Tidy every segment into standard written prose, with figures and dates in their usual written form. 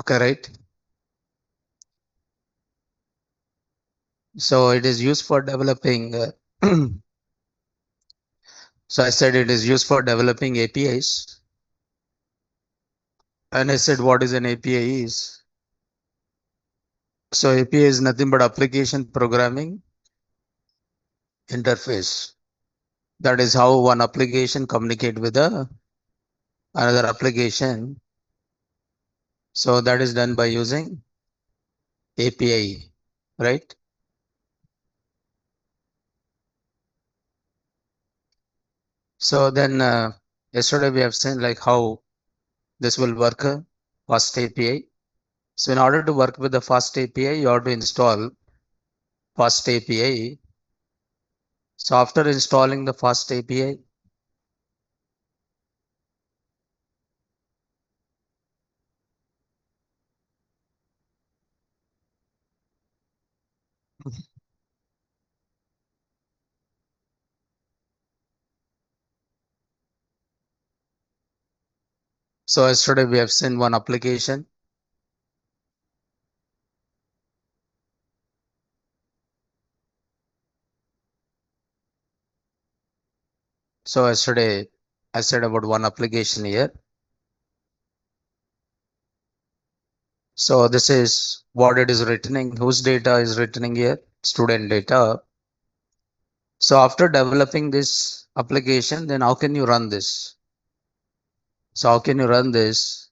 Okay, right? So it is used for developing. So I said it is used for developing APIs. And I said what is an API is. So API is nothing but application programming interface. That is how one application communicate with another application. So that is done by using API, right? So then yesterday we have seen like how this will work, fast API. So in order to work with the fast API, you have to install fast API. So after installing the fast API, so yesterday we have seen one application. So yesterday I said about one application here. So this is what it is returning, whose data is returning here, student data. So after developing this application, then how can you run this? So how can you run this?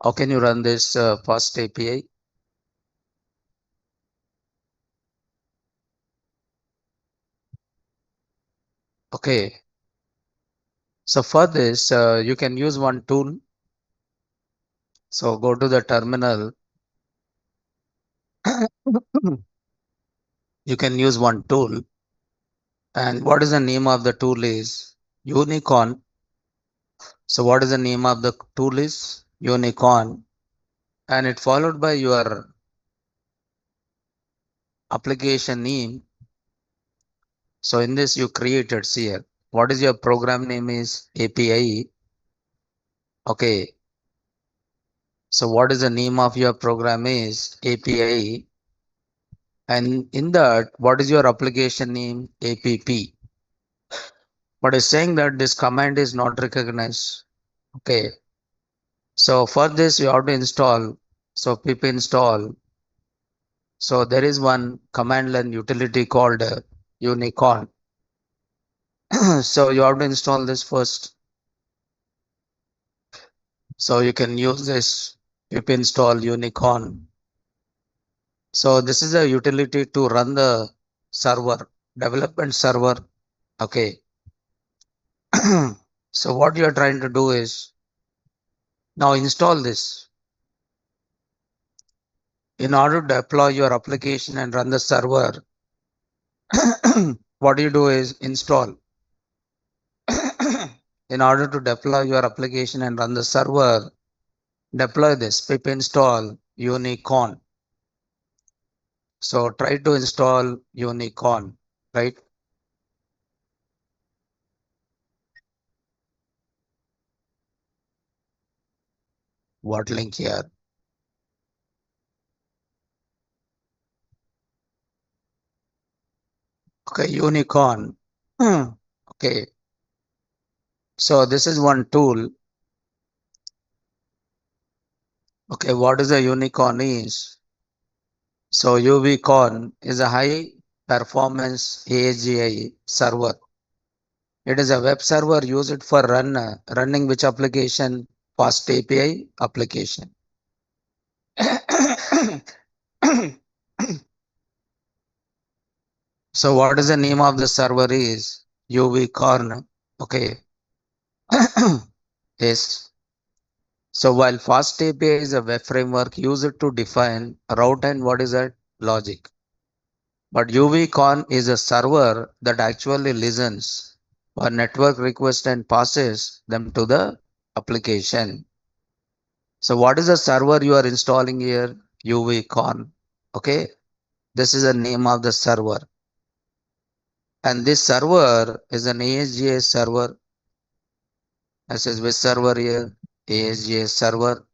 How can you run this fast API? Okay. So for this, you can use one tool. So go to the terminal. You can use one tool. And what is the name of the tool is Unicorn. So what is the name of the tool is Unicorn. And it followed by your application name. So in this you created here. What is your program name is API. Okay. So what is the name of your program is API. And in that, what is your application name? APP. But it's saying that this command is not recognized. Okay. So for this, you have to install. So pip install. So there is one command line utility called Unicorn. So you have to install this first. So you can use this pip install Unicorn. So this is a utility to run the server, development server. Okay. So what you are trying to do is now install this. In order to deploy your application and run the server, what you do is install. In order to deploy your application and run the server, deploy this pip install Unicorn. So try to install Unicorn, right? What link here? Okay, Unicorn. Okay. So this is one tool. Okay, what is a unicorn is? So UVCon is a high performance AGI server. It is a web server used for running which application? Fast API application. So what is the name of the server is? UVCorn. Okay. Yes. So while Fast API is a web framework used to define route and what is that? Logic. But UVCon is a server that actually listens for network requests and passes them to the application. So what is the server you are installing here? UVCon. Okay. This is the name of the server. And this server is an ASGS server. This is which server here? ASGS server.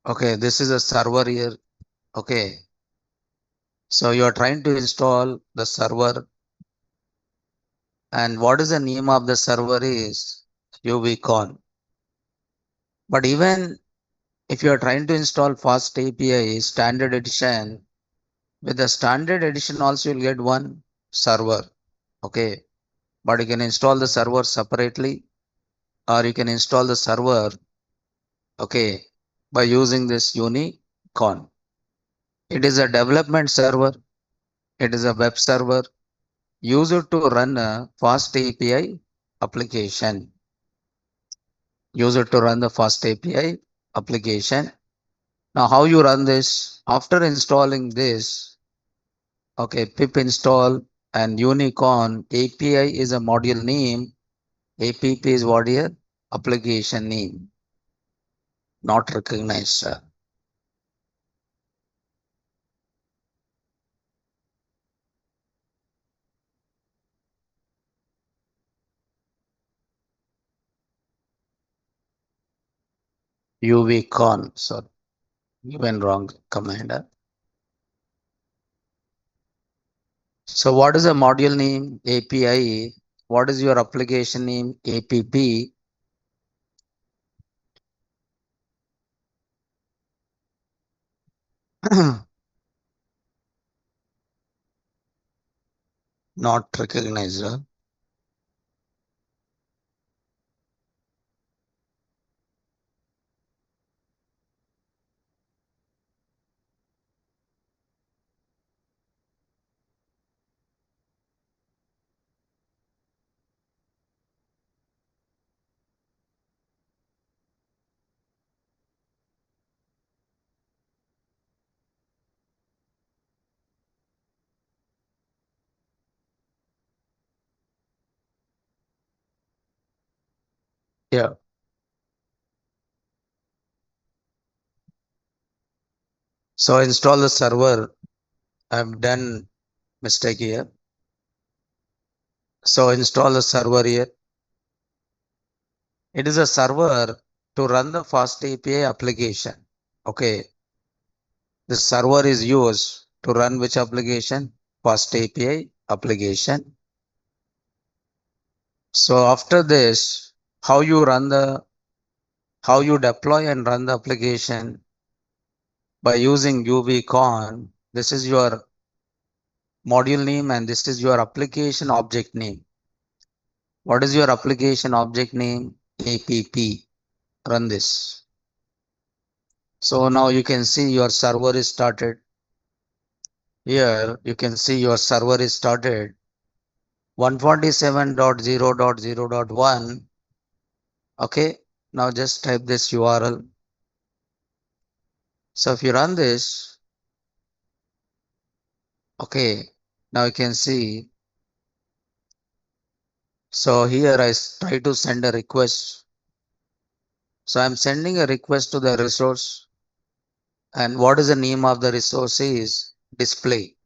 Okay, this is a server here. Okay, so you are trying to install the server, and what is the name of the server is UVCon. But even if you are trying to install Fast API standard edition, with the standard edition also you'll get one server. Okay, but you can install the server separately, or you can install the server, okay, by using this Unicon. It is a development server. It is a web server used to run a Fast API application. Used to run the Fast API application. Now, how you run this? After installing this, okay, pip install and Unicon API is a module name. App is what here? Application name, not recognized. UVCon. So given wrong command. So what is a module name? API. What is your application name? App. Not recognized. Yeah. So install the server. I've done mistake here. So install the server here. It is a server to run the Fast API application. Okay. The server is used to run which application? Fast API application. So after this, how you deploy and run the application by using UVCon. This is your module name and this is your application object name. What is your application object name? App. Run this. So now you can see your server is started. Here you can see your server is started 147.0.0.1. Okay. Now just type this URL. So if you run this, okay, now you can see. So here I try to send a request. So I'm sending a request to the resource. And what is the name of the resource is display.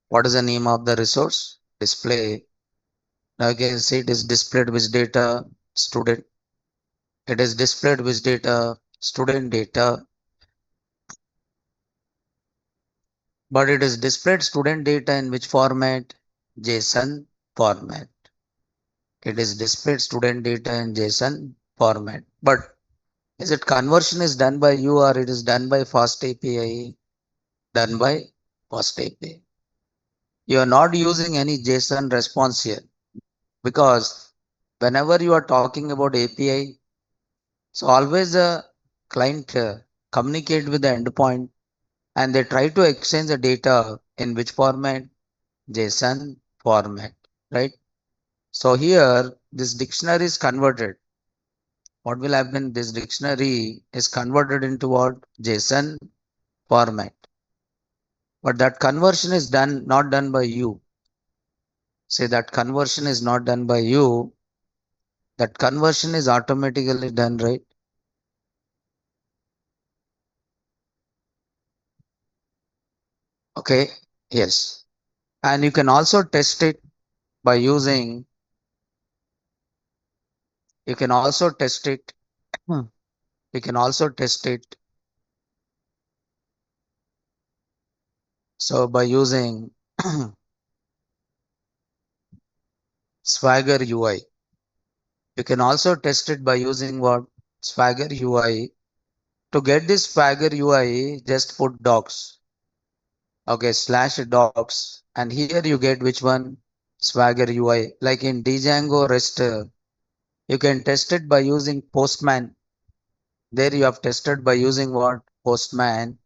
What is the name of the resource? Display. Now you can see it is displayed with data student. It is displayed with data student data. But it is displayed student data in which format? JSON format. It is displayed student data in JSON format. But is it conversion is done by you or it is done by Fast API? Done by Fast API. You are not using any JSON response here because whenever you are talking about API, so always the client communicate with the endpoint and they try to exchange the data in which format? JSON format, right? So here this dictionary is converted. What will happen? This dictionary is converted into what? JSON format. But that conversion is done not done by you. Say that conversion is not done by you. That conversion is automatically done, right? Okay. Yes. And you can also test it by using You can also test it. Hmm. You can also test it. So by using Swagger UI, you can also test it by using what? Swagger UI. To get this Swagger UI, just put docs. Okay, slash docs. And here you get which one? Swagger UI. Like in Django REST, you can test it by using Postman. There you have tested by using what? Postman.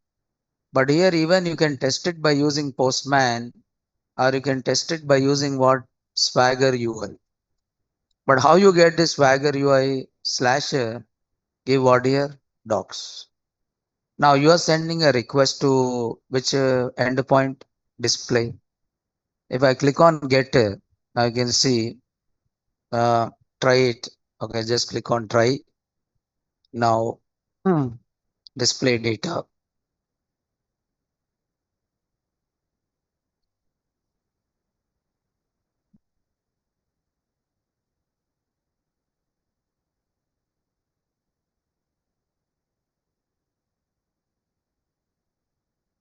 But here even you can test it by using Postman, or you can test it by using what? Swagger UI. But how you get this Swagger UI slash give what here? Docs. Now you are sending a request to which endpoint? Display. If I click on get, I can see uh, try it. Okay, just click on try. Now display data.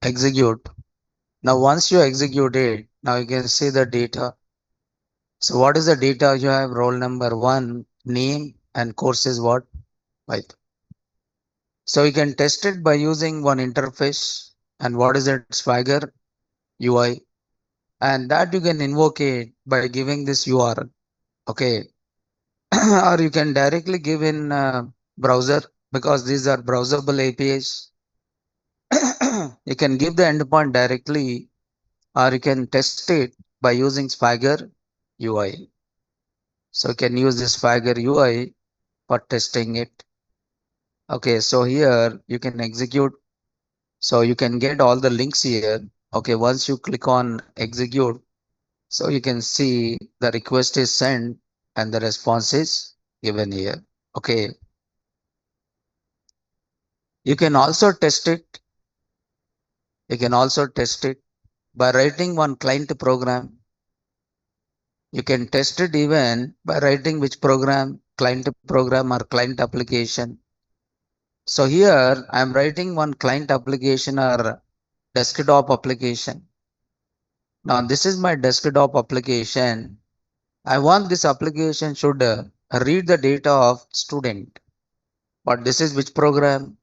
Execute. Now once you execute it, now you can see the data. So what is the data? You have roll number 1, name, and course is what? Right. So you can test it by using one interface. And what is it? Swagger UI. And that you can invoke it by giving this URL. Okay. Or you can directly give in browser, because these are browsable APIs. You can give the endpoint directly, or you can test it by using Swagger UI. So you can use this Swagger UI for testing it. Okay, so here you can execute. So you can get all the links here. Okay, once you click on execute, so you can see the request is sent and the response is given here. Okay, you can also test it. You can also test it by writing one client program. You can test it even by writing which program? Client program or client application. So here I am writing one client application or desktop application. Now this is my desktop application. I want this application should read the data of student. But this is which program?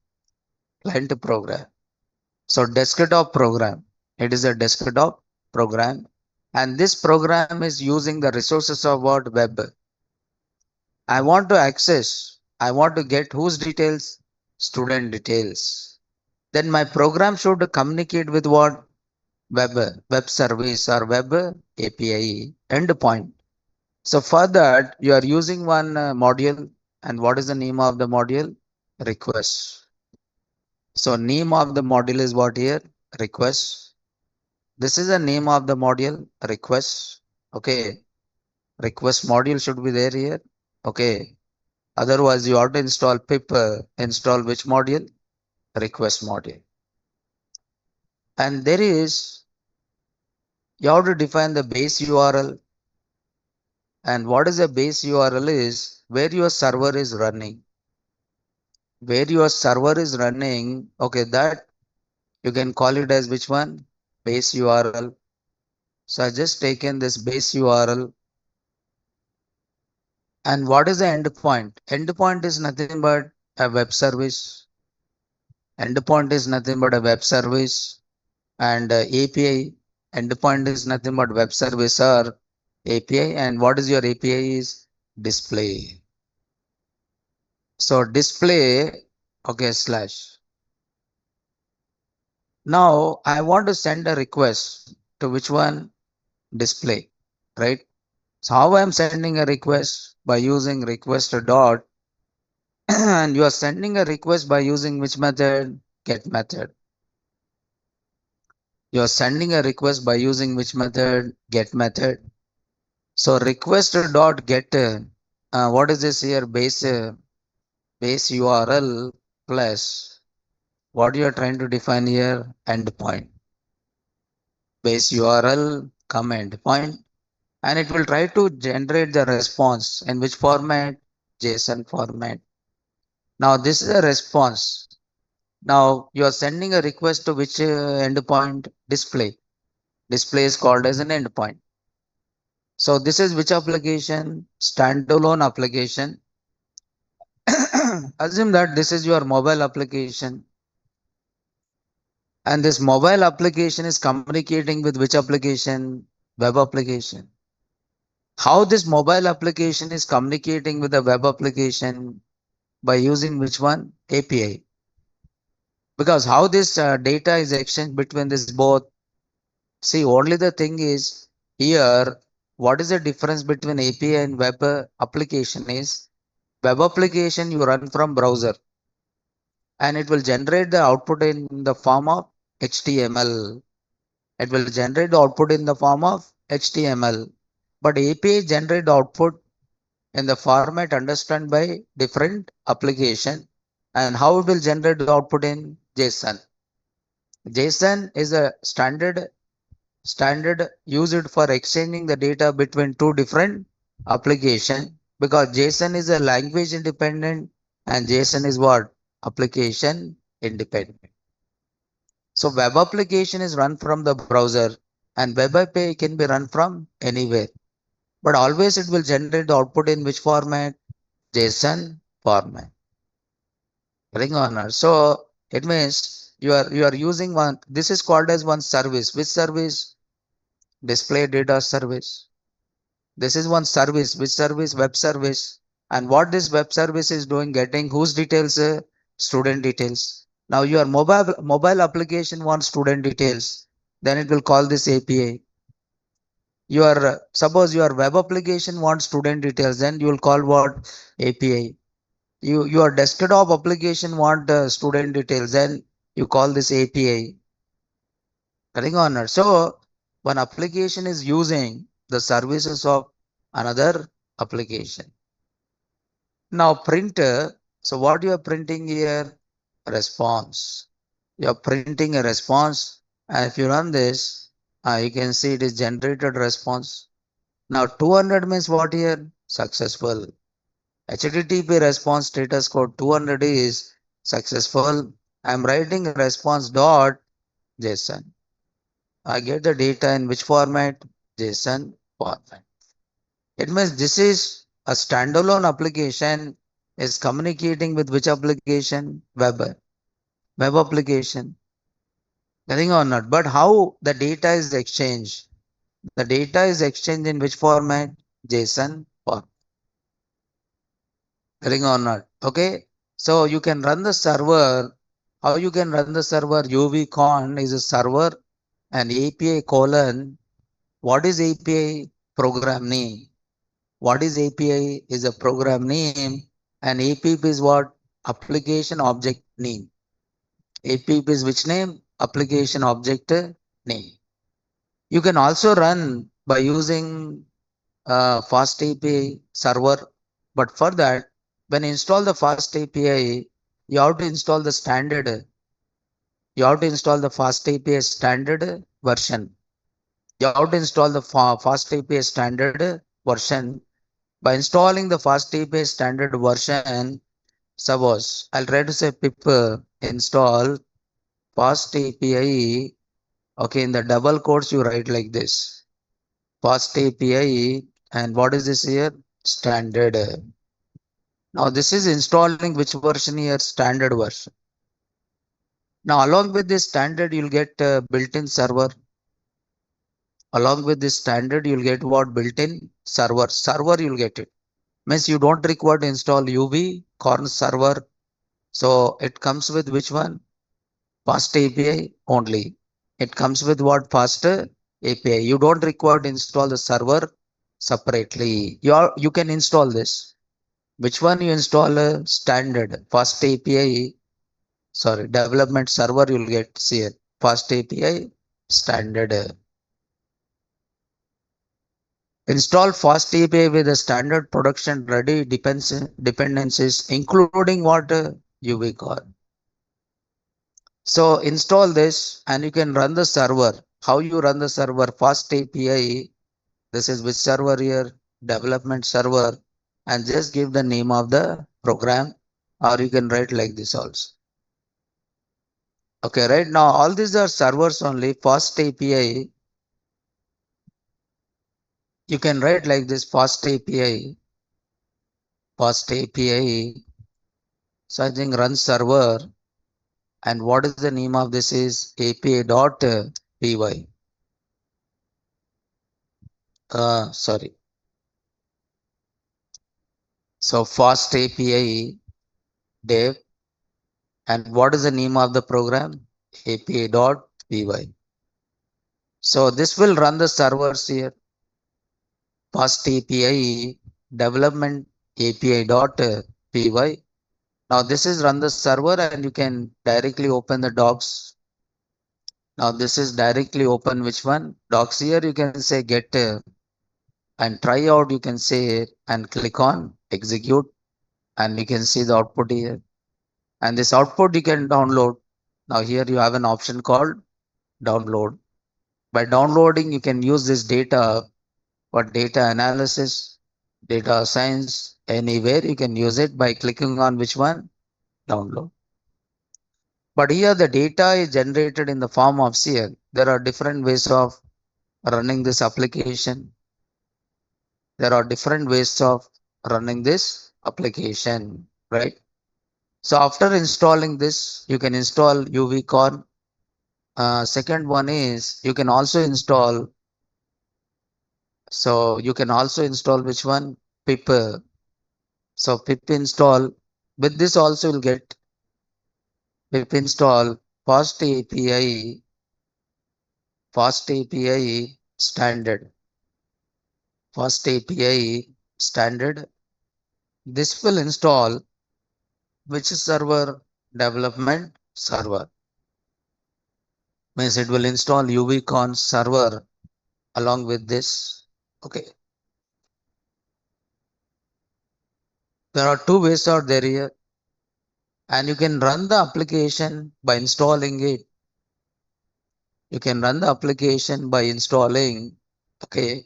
Client program. So desktop program. It is a desktop program. And this program is using the resources of what? Web. I want to access. I want to get whose details? Student details. Then my program should communicate with what? Web service or web API endpoint. So for that, you are using one module. And what is the name of the module? Request. So name of the module is what here? Request. This is the name of the module, request. Okay. Request module should be there here. Okay. Otherwise, you have to install pip, install which module? Request module. And there is, you have to define the base URL. And what is a base URL is where your server is running. Where your server is running, okay, that you can call it as which one? Base URL. So I just taken this base URL. And what is the endpoint? Endpoint is nothing but a web service. Endpoint is nothing but a web service. And API. Endpoint is nothing but web service or API. And what is your API is? Display. So display, okay, slash. Now I want to send a request to which one? Display, right? So how I am sending a request? By using request dot. And you are sending a request by using which method? Get method. You are sending a request by using which method? Get method. So request dot get, what is this here? Base URL plus what you are trying to define here? Endpoint. Base URL come endpoint, and it will try to generate the response in which format? JSON format. Now this is a response. Now you are sending a request to which endpoint? Display. Display is called as an endpoint. So this is which application? Standalone application. Assume that this is your mobile application, and this mobile application is communicating with which application? Web application. How this mobile application is communicating with the web application? By using which one? API. Because how this data is exchanged between this both? See, only the thing is here, what is the difference between API and web application is web application you run from browser and it will generate the output in the form of HTML. It will generate the output in the form of HTML. But API generate the output in the format understood by different application. And how it will generate the output in JSON. JSON is a standard used for exchanging the data between two different applications because JSON is a language independent and JSON is what? Application independent. So web application is run from the browser and web API can be run from anywhere. But always it will generate the output in which format? JSON format. Ring honor. So it means you are using one. This is called as one service. Which service? Display data service. This is one service. Which service? Web service. And what this web service is doing, getting whose details? Student details. Now your mobile application wants student details. Then it will call this API. Your suppose your web application wants student details. Then you will call what? API. Your desktop application want student details. Then you call this API. Correct on. So one application is using the services of another application. Now printer. So what you are printing here? Response. You are printing a response, and if you run this, you can see it is generated response. Now 200 means what here? Successful. HTTP response status code 200 is successful. I am writing response dot JSON. I get the data in which format? JSON format. It means this is a standalone application is communicating with which application? Web application. Getting or not. But how the data is exchanged? The data is exchanged in which format? JSON format. Getting or not. Okay. So you can run the server. How you can run the server? UVCon is a server and API colon. What is API? Program name. What is API? Is a program name and API is what? Application object name. API is which name? Application object name. You can also run by using Fast API server, but for that, when you install the Fast API, you have to install the standard. You have to install the Fast API standard version. You have to install the Fast API standard version. By installing the Fast API standard version, suppose I'll try to say pip install Fast API. Okay, in the double quotes you write like this. Fast API and what is this here? Standard. Now this is installing which version here? Standard version. Now along with this standard you'll get built-in server. Along with this standard you'll get what? Built-in server. Server you'll get it. Means you don't require to install UV corn server. So it comes with which one? Fast API only. It comes with what? Fast API. You don't require to install the server separately. You can install this. Which one you install? Standard Fast API. Sorry, development server you'll get here. Fast API standard. Install Fast API with a standard production ready dependencies, including what? UV core. So install this and you can run the server. How you run the server? Fast API. This is which server here? Development server. and just give the name of the program, or you can write like this also. Okay, right now all these are servers only. Fast API, you can write like this: fast API, fast API. So I think run server, and what is the name of this is API.py. Sorry. So fast API dev, and what is the name of the program? API.py. So this will run the servers here. Fast API development API.py. Now this is run the server, and you can directly open the docs. Now this is directly open which one? Docs. Here you can say get and try out, you can say, and click on execute, and you can see the output here. And this output you can download. Now here you have an option called download. By downloading, you can use this data for data analysis, data science, anywhere you can use it by clicking on which one? Download. But here the data is generated in the form of CL. There are different ways of running this application. There are different ways of running this application, right? So after installing this, you can install UVcorn. Second one is you can also install. So you can also install which one? Pip. So pip install. With this also you'll get pip install fast API, fast API standard, fast API standard. This will install which server? Development server. Means it will install UVcorn server along with this. Okay. There are two ways out there here, and you can run the application by installing it. You can run the application by installing. Okay.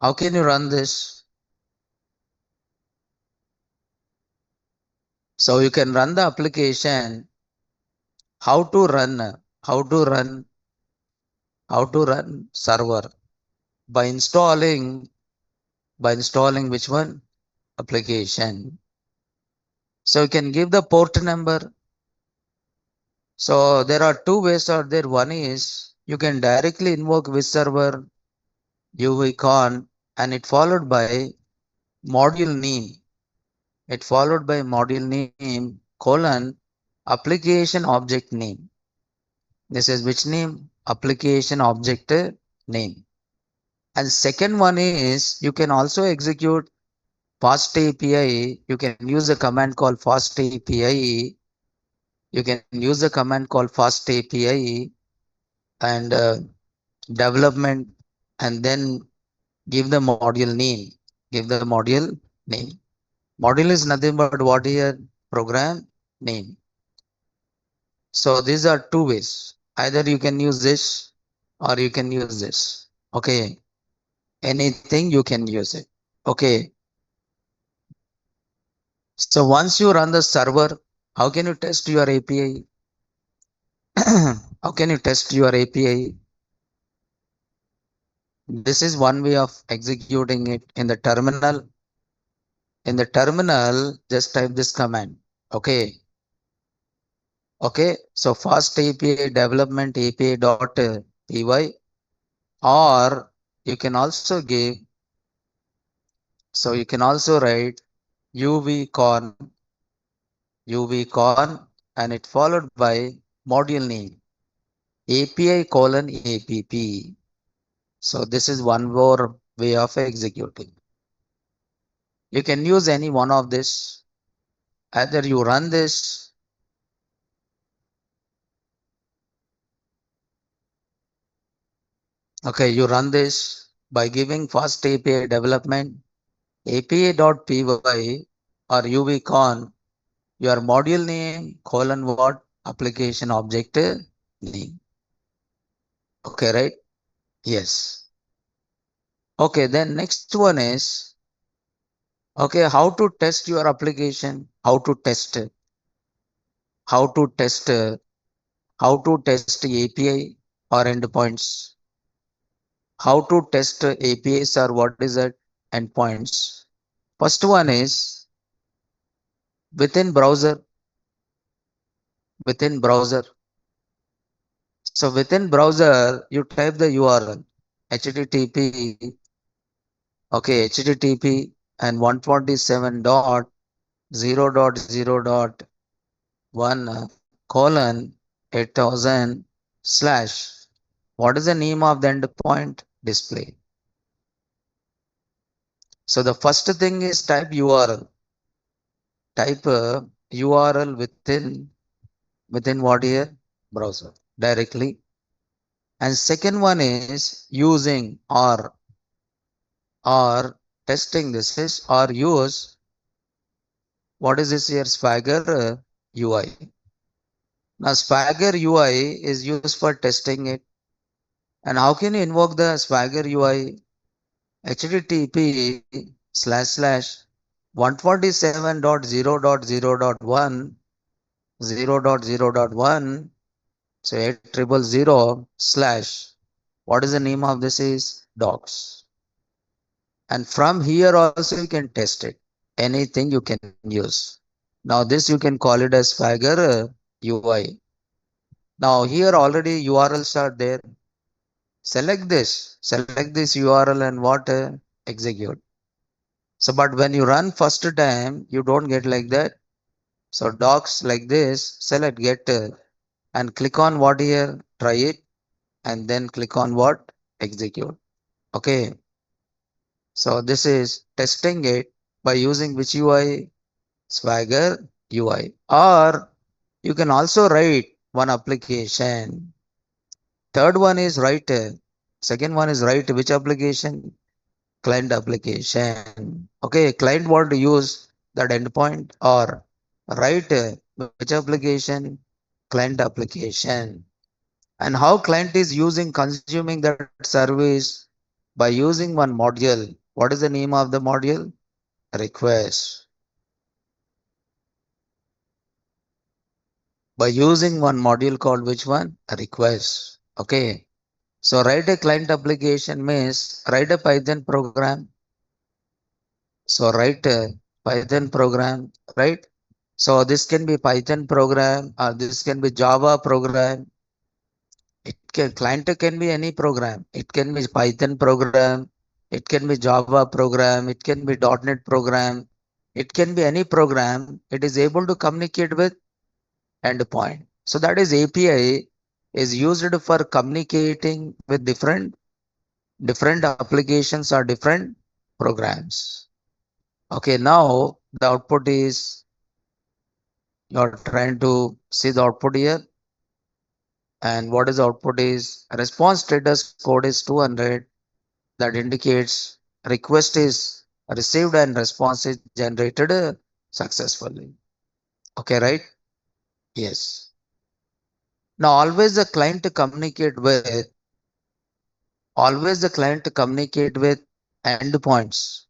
How can you run this? So you can run the application. How to run? How to run? How to run server? By installing. By installing which one? Application. So you can give the port number. So there are two ways out there. One is you can directly invoke with server UVCon, and it followed by module name. It followed by module name colon application object name. This is which name? Application object name. And second one is you can also execute fast API. You can use a command called fast API. You can use a command called fast API and development, and then give the module name. Give the module name. Module is nothing but what here? Program name. So these are two ways. Either you can use this or you can use this. Okay. Anything you can use it. Okay. So once you run the server, how can you test your API? How can you test your API? This is one way of executing it in the terminal. In the terminal, just type this command. Okay. Okay. So fast API development API.py, or you can also give, so you can also write UVcorn, UVcorn, and it followed by module name API colon APP. So this is one more way of executing. You can use any one of this. Either you run this. Okay, you run this by giving fast API development API.py or UVcorn, your module name colon what? Application object name. Okay, right? Yes. Okay, then next one is Okay, how to test your application? How to test, how to test API or endpoints? How to test APIs or what is that endpoints? First one is within browser, within browser. So within browser, you type the URL http, okay, http and 127.0.0.1 colon 8000 slash. What is the name of the endpoint? Display. So the first thing is type URL. Type URL within what here? Browser directly. And second one is using or testing. This is or use what is this here? Swagger UI. Now Swagger UI is used for testing it. And how can you invoke the Swagger UI? HTTP slash slash 147.0.0.1 0.0.1 so 8000 slash what is the name of this is docs, and from here also you can test it, anything you can use. Now this you can call it as Swagger UI. Now here already URLs are there. Select this URL and what execute. So but when you run first time you don't get like that. So docs like this, select get and click on what here, try it, and then click on what, execute. Okay, so this is testing it by using which UI? Swagger UI. Or you can also write one application. Third one is write, second one is write which application? Client application. Okay, client want to use that endpoint or write which application? Client application. And how client is using consuming that service by using one module. What is the name of the module? Request. By using one module called which one? A request. Okay. So write a client application means write a Python program. So write a Python program, right? So this can be Python program or this can be Java program. It can, client can be any program. It can be Python program. It can be Java program. It can be .NET program. It can be any program. It is able to communicate with endpoint. So that is API is used for communicating with different applications or different programs. Okay, now the output is you are trying to see the output here, and what is the output is response status code is 200 that indicates request is received and response is generated successfully. Okay, right? Yes. Now always the client to communicate with endpoints.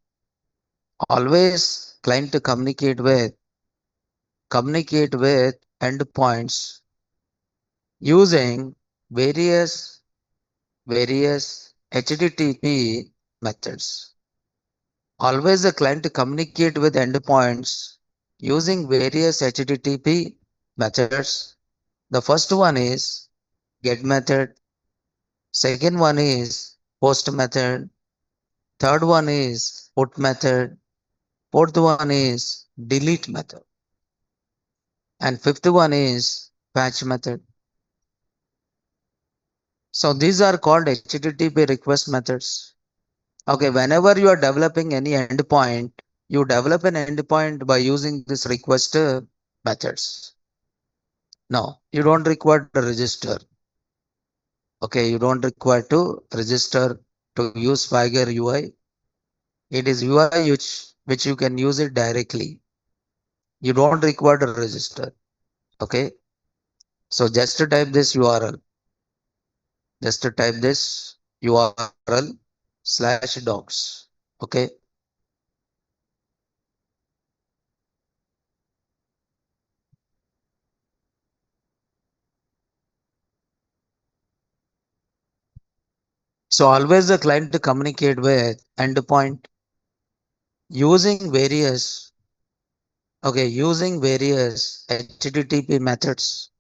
Always client to communicate with endpoints using various HTTP methods. Always the client to communicate with endpoints using various HTTP methods. The first one is get method, second one is post method, third one is put method, fourth one is delete method, and fifth one is patch method. So these are called HTTP request methods. Okay, whenever you are developing any endpoint, you develop an endpoint by using this request methods. No, you don't require to register. Okay, you don't require to register to use Swagger UI. It is UI which you can use it directly. You don't require to register. Okay, so just to type this URL, just to type this URL slash docs. Okay, So always the client to communicate with endpoint using various, okay, using various HTTP methods.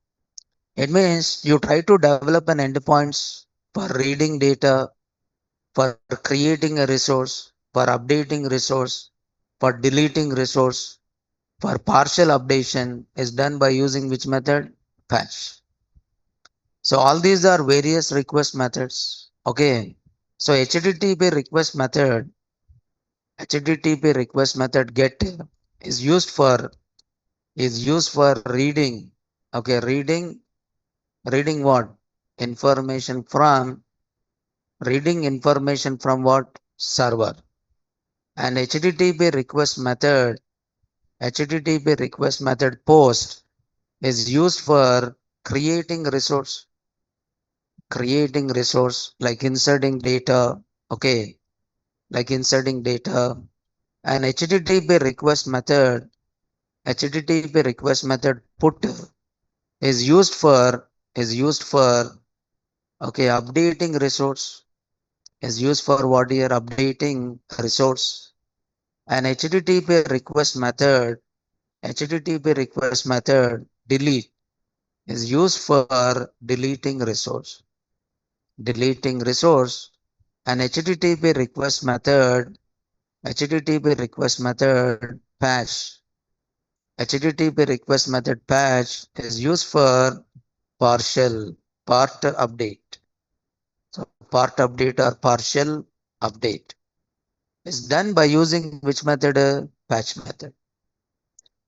It means you try to develop an endpoints for reading data, for creating a resource, for updating resource, for deleting resource, for partial updation is done by using which method? Patch. So all these are various request methods. Okay. So HTTP request method get is used for reading. Okay, reading what? Information from what? Server. And HTTP request method post is used for creating resource like inserting data. Okay, like inserting data. And HTTP request method put is used for okay, updating resource, is used for what here? Updating resource. And HTTP request method delete is used for deleting resource. And HTTP request method patch, HTTP request method patch is used for part update. So part update or partial update is done by using which method? Patch method.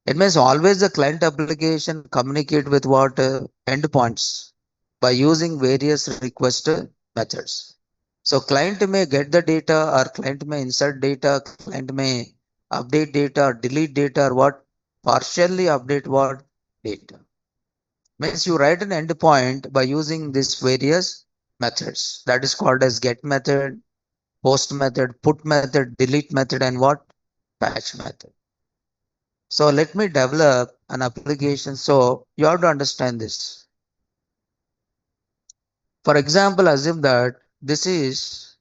It means always the client application communicate with what? Endpoints by using various request methods. So client may get the data, or client may insert data, client may update data, delete data, or what? Partially update what? Data. Means you write an endpoint by using these various methods. That is called as get method, post method, put method, delete method, and what? Patch method. So let me develop an application. So you have to understand this. For example, assume that this is,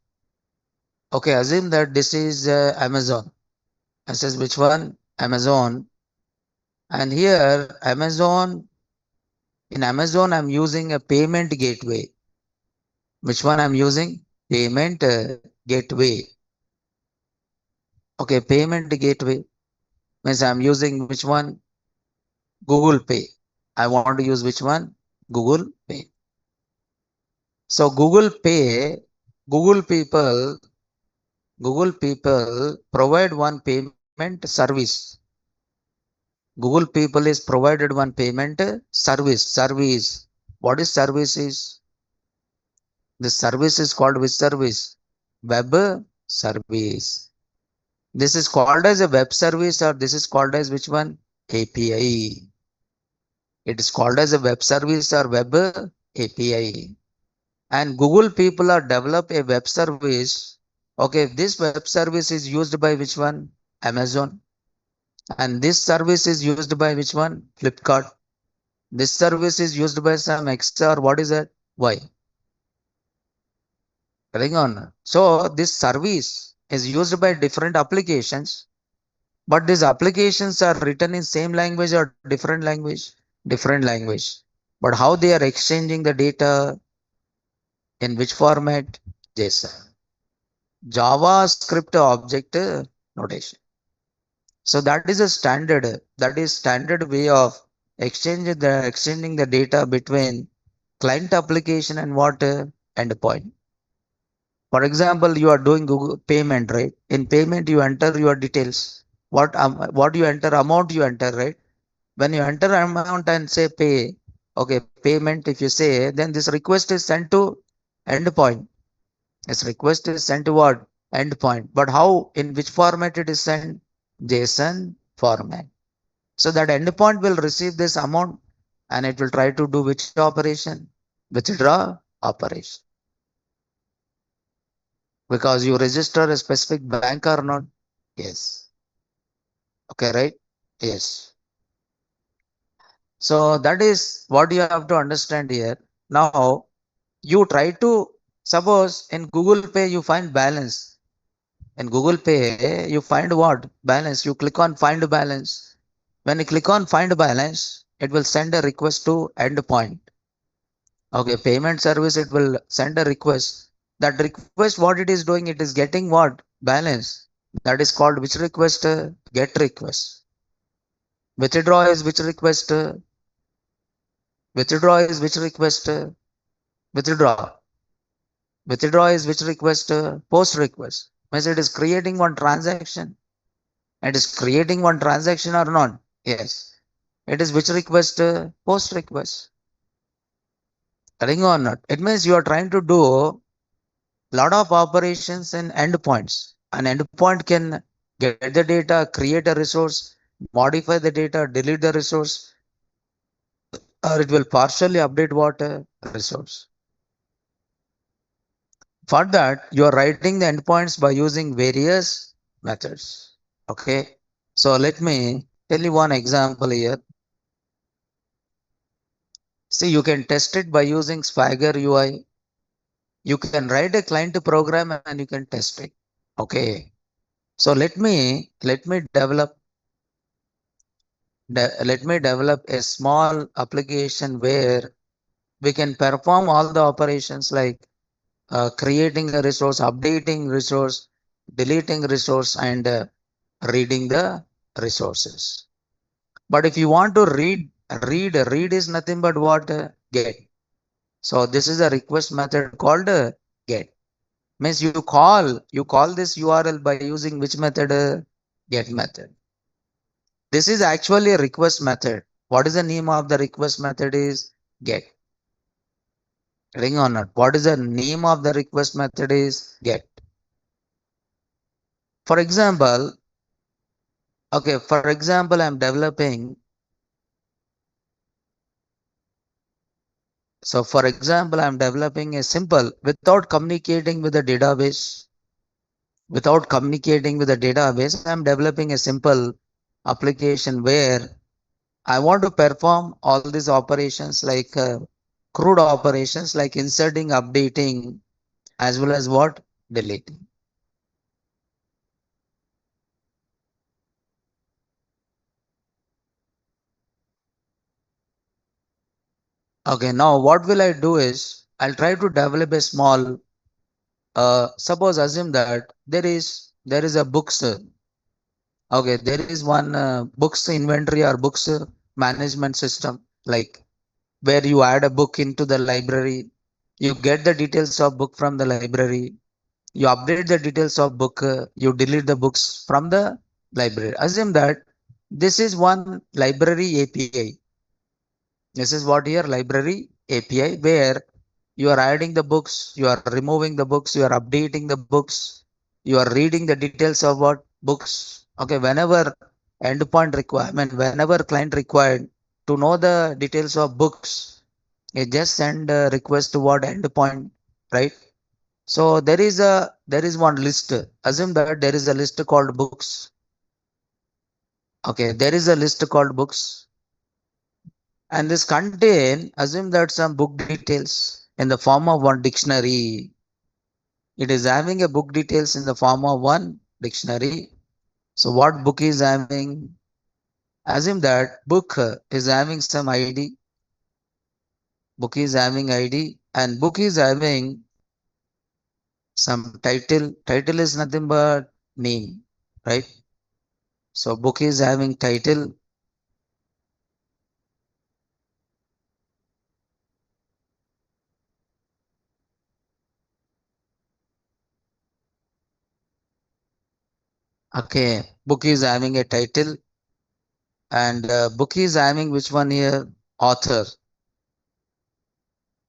okay, assume that this is Amazon. I says which one? Amazon. And here in Amazon I'm using a payment gateway. Which one I'm using? Payment gateway. Okay, payment gateway means I'm using which one? Google Pay. I want to use which one? Google Pay. So Google people, Google people provide one payment service. Google people is provided one payment service. What is service is? The service is called which service? Web service. This is called as a web service, or this is called as which one? API. It is called as a web service or web API. And Google people are develop a web service. Okay, this web service is used by which one? Amazon. And this service is used by which one? Flipkart. This service is used by some extra, or what is that? Why? Going on. So this service is used by different applications, but these applications are written in same language or different language? Different language. But how they are exchanging the data, in which format? JSON. JavaScript object notation. So that is a standard way of exchanging the data between client application and what? Endpoint. For example, you are doing Google payment, right? In payment, you enter your details. What you enter? Amount you enter, right? When you enter amount and say pay, okay, payment, if you say, then this request is sent to endpoint. This request is sent to what? Endpoint. But how? In which format it is sent? JSON format. So that endpoint will receive this amount and it will try to do which operation? Withdraw operation. Because you register a specific bank or not? Yes. Okay, right? Yes. So that is what you have to understand here. Now you try to Suppose in Google Pay you find balance. In Google Pay you find what? Balance. You click on find balance. When you click on find balance, it will send a request to endpoint. Okay, payment service, it will send a request. That request, what it is doing, it is getting what? Balance. That is called which request? Get request. Withdraw is which request? Withdraw is which request? Withdraw. Withdraw is which request? Post request. Means it is creating one transaction. It is creating one transaction or not? Yes. It is which request? Post request. Correct or not? It means you are trying to do lot of operations and endpoints. An endpoint can get the data, create a resource, modify the data, delete the resource, or it will partially update what resource. For that, you are writing the endpoints by using various methods. Okay. So let me tell you one example here. See, you can test it by using Swagger UI. You can write a client program and you can test it. Okay. So let me develop a small application where we can perform all the operations like creating a resource, updating resource, deleting resource, and reading the resources. But if you want to read is nothing but what? Get. So this is a request method called get. Means you call this URL by using which method? Get method. This is actually a request method. What is the name of the request method is get. Ring or not? What is the name of the request method is get. For example, okay, for example, I'm developing. So for example, I'm developing a simple without communicating with the database. Without communicating with the database, I'm developing a simple application where I want to perform all these operations like crude operations like inserting, updating, as well as what? Deleting. Okay, now what will I do is I'll try to develop a small suppose assume that there is a books okay, there is one books inventory or books management system like where you add a book into the library, you get the details of book from the library, you update the details of book, you delete the books from the library. Assume that this is one library API. This is what here library API where you are adding the books, you are removing the books, you are updating the books, you are reading the details of what books. Okay, whenever endpoint requirement, whenever client required to know the details of books, it just send a request to what endpoint, right? So there is one list. Assume that there is a list called books. Okay, there is a list called books, and this contain assume that some book details in the form of one dictionary. It is having a book details in the form of one dictionary. So what book is having? Assume that book is having some ID. Book is having ID, and book is having some title. Title is nothing but name, right? So book is having title. Okay, book is having a title, and book is having which one here? Author.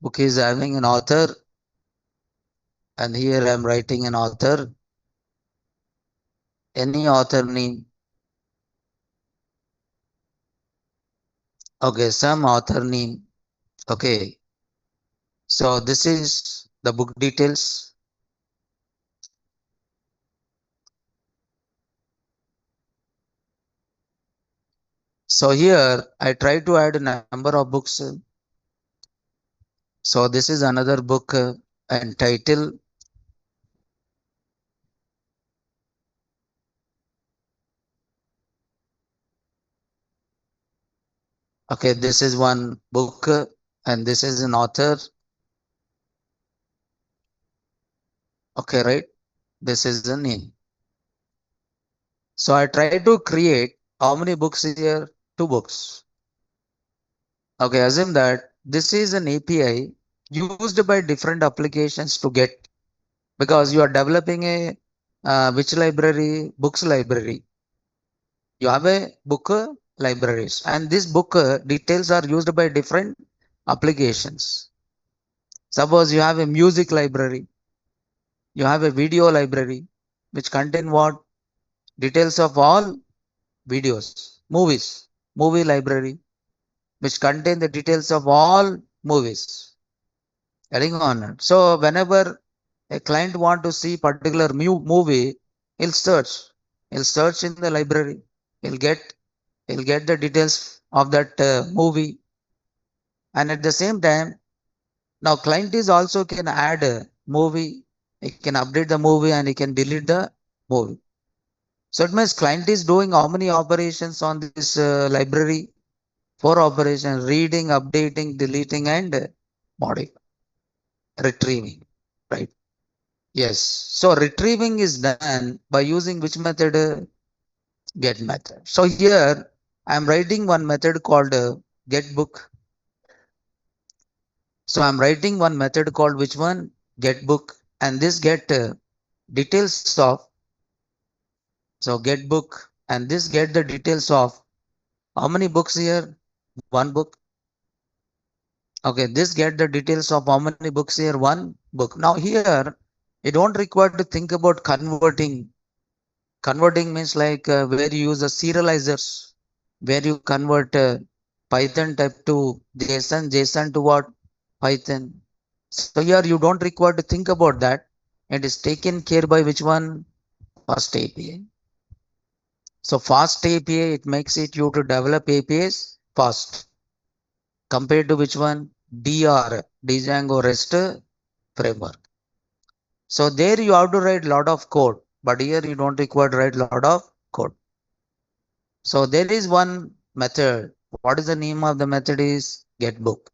Book is having an author, and here I'm writing an author. Any author name. Okay, some author name. Okay, so this is the book details. So here I try to add a number of books. So this is another book. and title. Okay, this is one book and this is an author. Okay, right? This is the name. So I try to create how many books here? Two books. Okay, assume that this is an API used by different applications to get, because you are developing a which library? Books library. You have a book libraries, and this book details are used by different applications. Suppose you have a music library, you have a video library, which contain what? Details of all videos, movies, movie library, which contain the details of all movies. Getting on it. So whenever a client want to see particular movie, he'll search. He'll search in the library. He'll get he'll get the details of that movie. And at the same time, now client is also can add a movie. He can update the movie and he can delete the movie. So it means client is doing how many operations on this library? Four operations: reading, updating, deleting, and modifying, retrieving. Right? Yes. So retrieving is done by using which method? Get method. So here I am writing one method called get book. So I'm writing one method called which one? Get book, and this get details of, so get book, and this get the details of how many books here? One book. Okay, this get the details of how many books here? One book. Now here you don't require to think about converting. Converting means like where you use the serializers, where you convert Python type to JSON, JSON to what? Python. So here you don't require to think about that. It is taken care by which one? Fast API. So fast API, it makes it you to develop APIs fast compared to which one? DR, Django REST framework. So there you have to write lot of code, but here you don't require to write lot of code. So there is one method. What is the name of the method? Is getBook.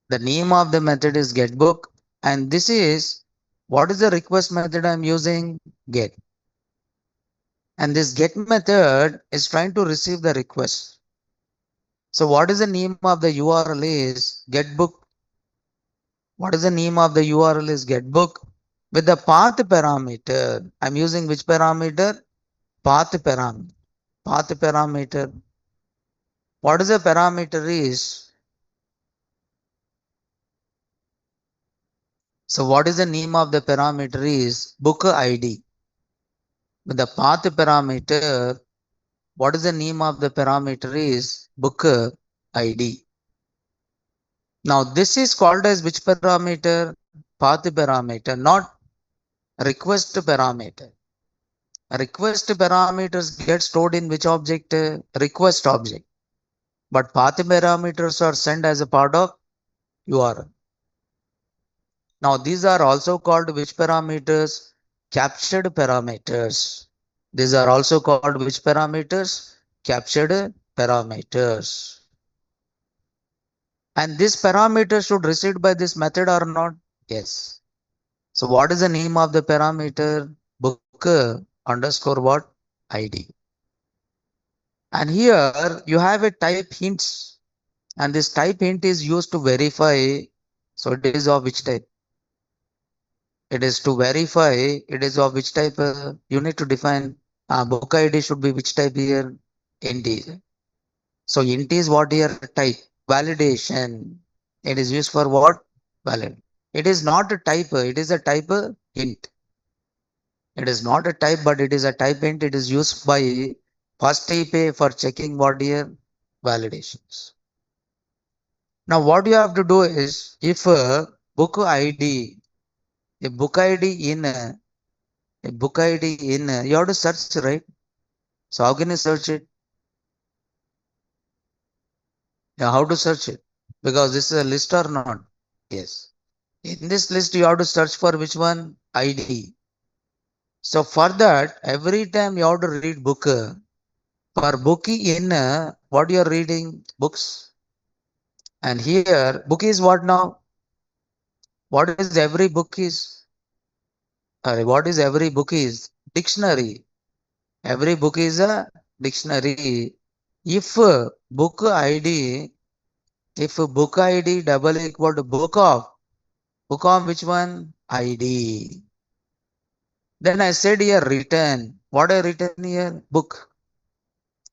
The name of the method is getBook, and this is what is the request method I'm using? Get. And this get method is trying to receive the request. So what is the name of the URL? Is getBook. What is the name of the URL? Is getBook. With the path parameter, I'm using which parameter? Path parameter. Path parameter. What is the parameter? Is so what is the name of the parameter? Is book ID. With the path parameter, what is the name of the parameter? Is book ID. Now this is called as which parameter? Path parameter, not request parameter. Request parameters get stored in which object? Request object. But path parameters are sent as a part of URL. Now these are also called which parameters? Captured parameters. These are also called which parameters? Captured parameters. And this parameter should receive by this method or not? Yes. So what is the name of the parameter? Book underscore what? ID. And here you have a type hints, and this type hint is used to verify. So it is of which type? It is to verify it is of which type. You need to define book ID should be which type here? Int. So int is what here? Type. Validation. It is used for what? Valid. It is not a type. It is a type int. It is not a type, but it is a type int. It is used by first type for checking what here? Validations. Now what you have to do is if book ID, a book ID in a book ID in you have to search, right? So how can you search it? Yeah, how to search it? Because this is a list or not? Yes. In this list, you have to search for which one? ID. So for that, every time you have to read book. For book in what you are reading? Books. And here, book is what now? What is every book is? What is every book is? Dictionary. Every book is a dictionary. If book ID, if book ID double equal to book of which one? ID. Then I said here written. What I written here? Book.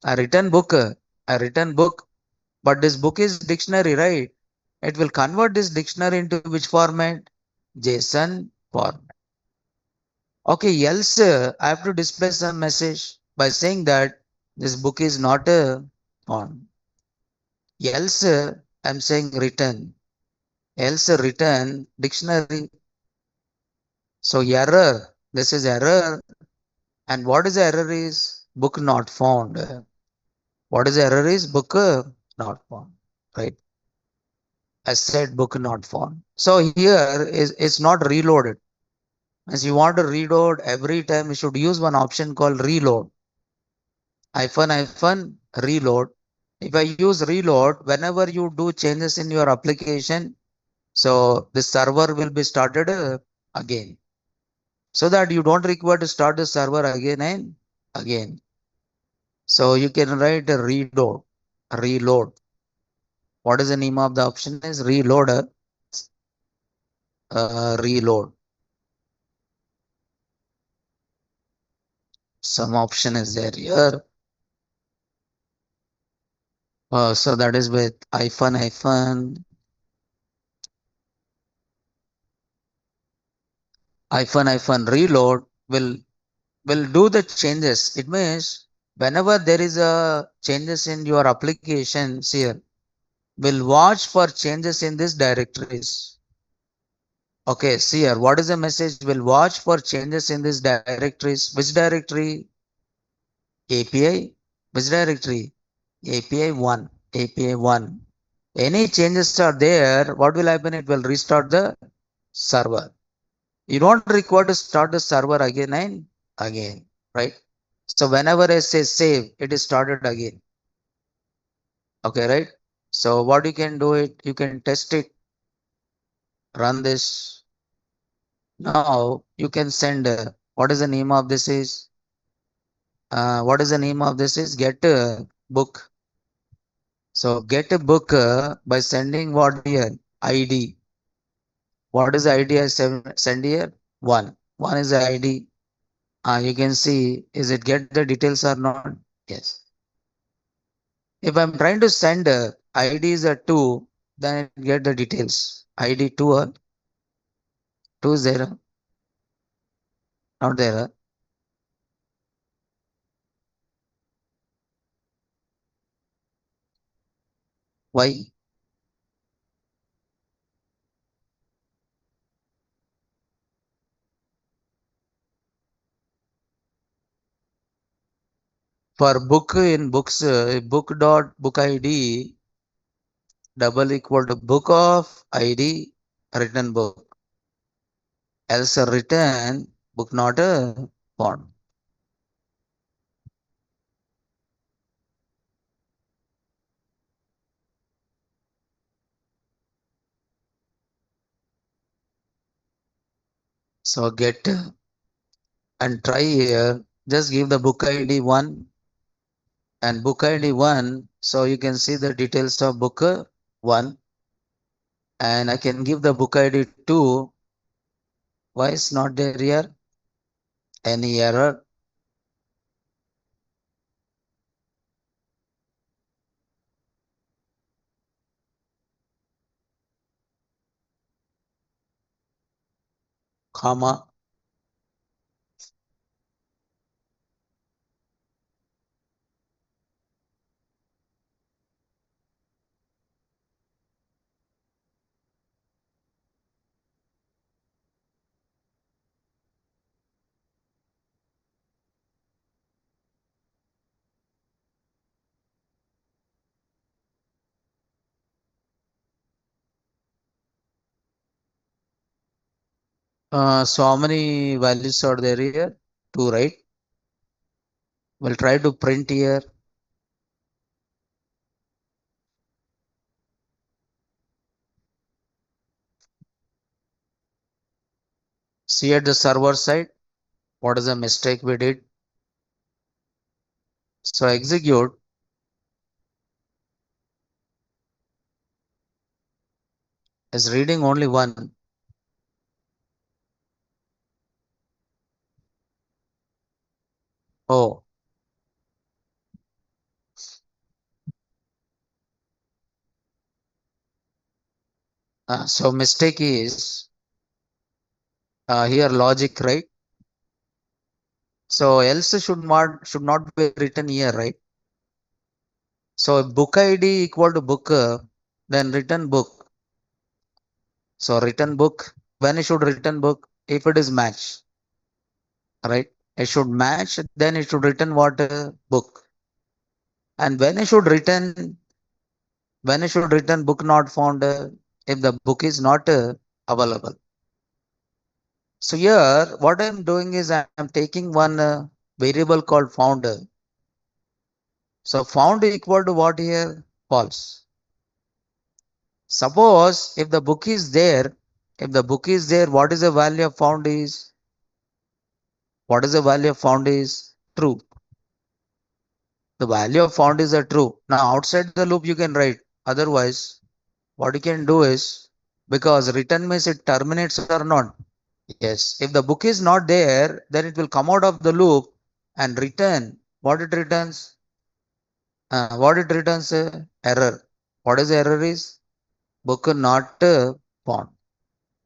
I written book. I written book. But this book is dictionary, right? It will convert this dictionary into which format? JSON format. Okay, else I have to display some message by saying that this book is not a on. Else I'm saying written. Else written dictionary. So error. This is error. And what is the error is? Book not found. What is the error is? Book not found. Right. I said book not found. So here is it's not reloaded. As you want to reload every time, you should use one option called reload. Hyphen reload. If I use reload, whenever you do changes in your application, so the server will be started again. So that you don't require to start the server again and again. So you can write a reload. Reload. What is the name of the option is reloader. Reload. Some option is there here. So that is with hyphen reload will do the changes. It means whenever there is a changes in your applications here, will watch for changes in these directories. Okay, see here, what is the message? Will watch for changes in these directories. Which directory? API. Which directory? API 1. API 1. Any changes are there, what will happen? It will restart the server. You don't require to start the server again and again, right? So whenever I say save, it is started again. Okay, right? So what you can do it, you can test it, run this. Now you can send, what is the name of this is? What is the name of this is? Get a book. So get a book by sending what here? ID. What is the ID I send here? One. One is the ID. You can see, is it get the details or not? Yes. If I'm trying to send ID is a 2, then I get the details. ID 2 or 2 is there, not there. Why? For book in books, book dot book ID double equal to book of ID written book. Else a written book not a font. So get and try here. Just give the book ID 1 and book ID 1. So you can see the details of book 1. And I can give the book ID 2. Why is not there here? Any error? Comma. So how many values are there here? Two, right? We'll try to print here. See at the server side, what is the mistake we did? So execute. Is reading only one. Oh, so mistake is here logic, right? So else should not be written here, right? So book ID equal to book, then return book. So return book. When it should return book? If it is match, right? It should match. Then it should return what, book. And when it should return book not found, if the book is not available. So here what I am doing is I am taking one variable called found. So found equal to what here? False. Suppose if the book is there, what is the value of found is? What is the value of found is? True. The value of found is a true. Now outside the loop you can write. Otherwise, what you can do is, because return means it terminates or not. Yes. If the book is not there, then it will come out of the loop and return. What it returns? Error. What is the error is? Book not found.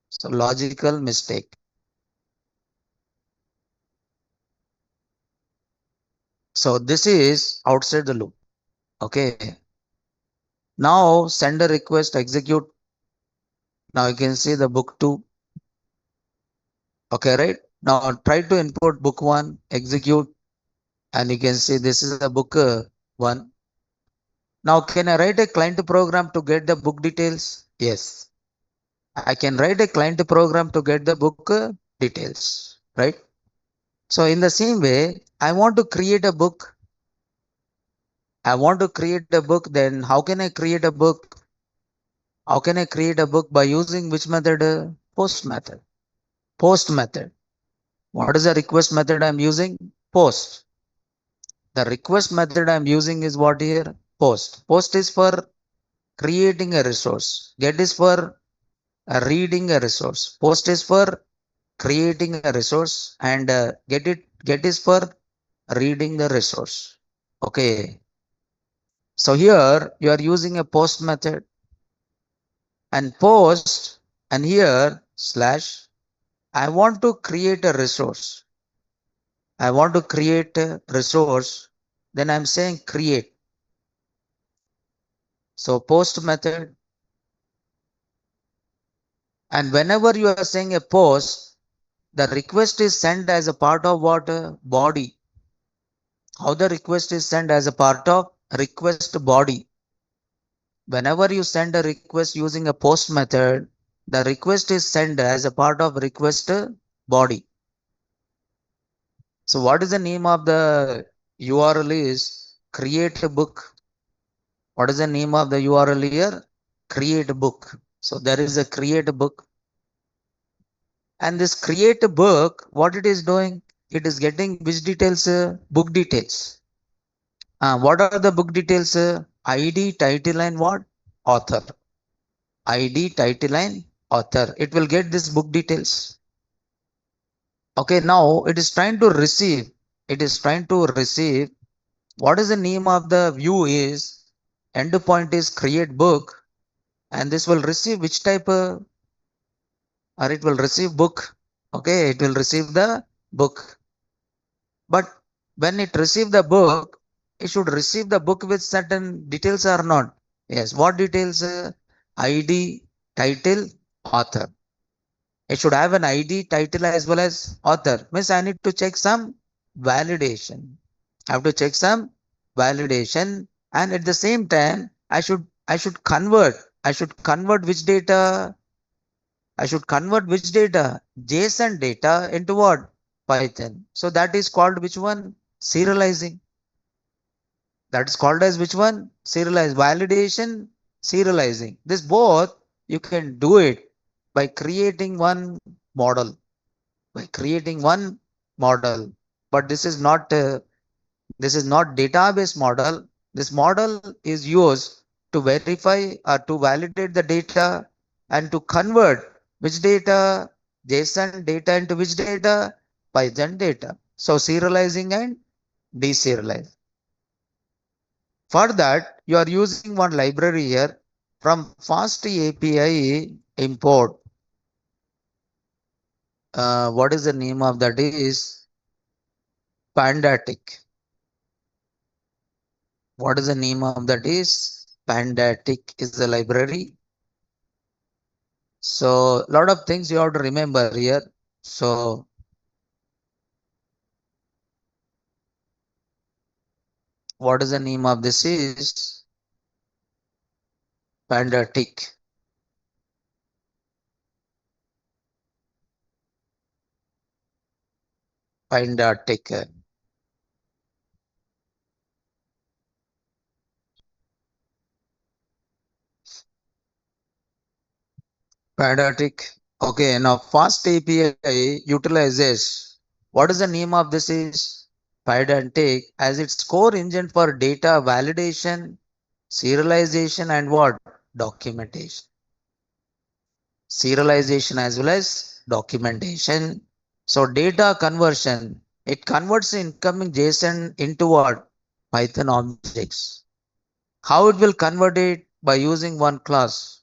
So logical mistake. So this is outside the loop. Okay. Now send a request, execute. Now you can see the book 2. Okay, right? Now try to import book 1, execute, and you can see this is the book 1. Now can I write a client program to get the book details? Yes. I can write a client program to get the book details, right? So in the same way, I want to create a book. Then how can I create a book? How can I create a book? By using which method? Post method. Post method. What is the request method I'm using? Post. The request method I'm using is what here? Post. Post is for creating a resource. Get is for reading a resource. Post is for creating a resource, and get is for reading the resource. Okay. So here you are using a post method, and post, and here slash. I want to create a resource. I want to create a resource. Then I'm saying create. So post method. And whenever you are saying a post, the request is sent as a part of what? Body. How the request is sent as a part of request body. Whenever you send a request using a post method, the request is sent as a part of request body. So what is the name of the URL is create a book. What is the name of the URL here? Create a book. So there is a create a book. And this create a book, what it is doing? It is getting which details? Book details. What are the book details? ID, title, and what? Author. ID, title, and author. It will get this book details. Okay, now it is trying to receive. It is trying to receive. What is the name of the view is? Endpoint is create book, and this will receive which type? Or it will receive book. Okay, it will receive the book. But when it receive the book, it should receive the book with certain details or not? Yes. What details? ID, title, author. It should have an ID, title as well as author. Means I need to check some validation. I have to check some validation, and at the same time I should convert. I should convert which data? I should convert which data? JSON data into what? Python. So that is called which one? Serializing. That is called as which one? Serialize. Validation, serializing. This both you can do it by creating one model. By creating one model. But this is not database model. This model is used to verify or to validate the data and to convert which data, JSON data into which data, Python data. So serializing and deserializing. For that, you are using one library here from Fast API import. What is the name of that is Pandatic. What is the name of that is Pandatic is the library. So lot of things you have to remember here. So what is the name of this is Pandatic. Pandatic. Pandatic. Okay, now Fast API utilizes what is the name of this is Pydantic as its core engine for data validation, serialization, and what? Documentation. Serialization as well as documentation. So data conversion, it converts incoming JSON into what? Python objects. How it will convert it? By using one class.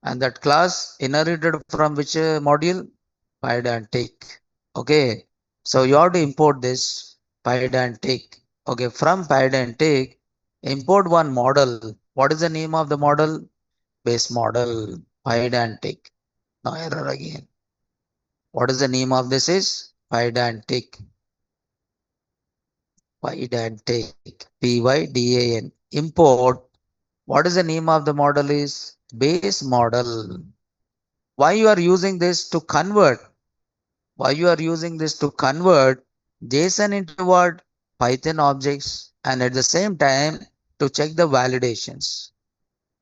And that class inherited from which module? Pydantic. Okay. So you have to import this Pydantic. Okay. From Pydantic, import one model. What is the name of the model? Base model. Pydantic. No error again. What is the name of this is? Pydantic. Pydantic. Pydan. Import. What is the name of the model is? Base model. Why you are using this to convert? Why you are using this to convert JSON into what? Python objects and at the same time to check the validations.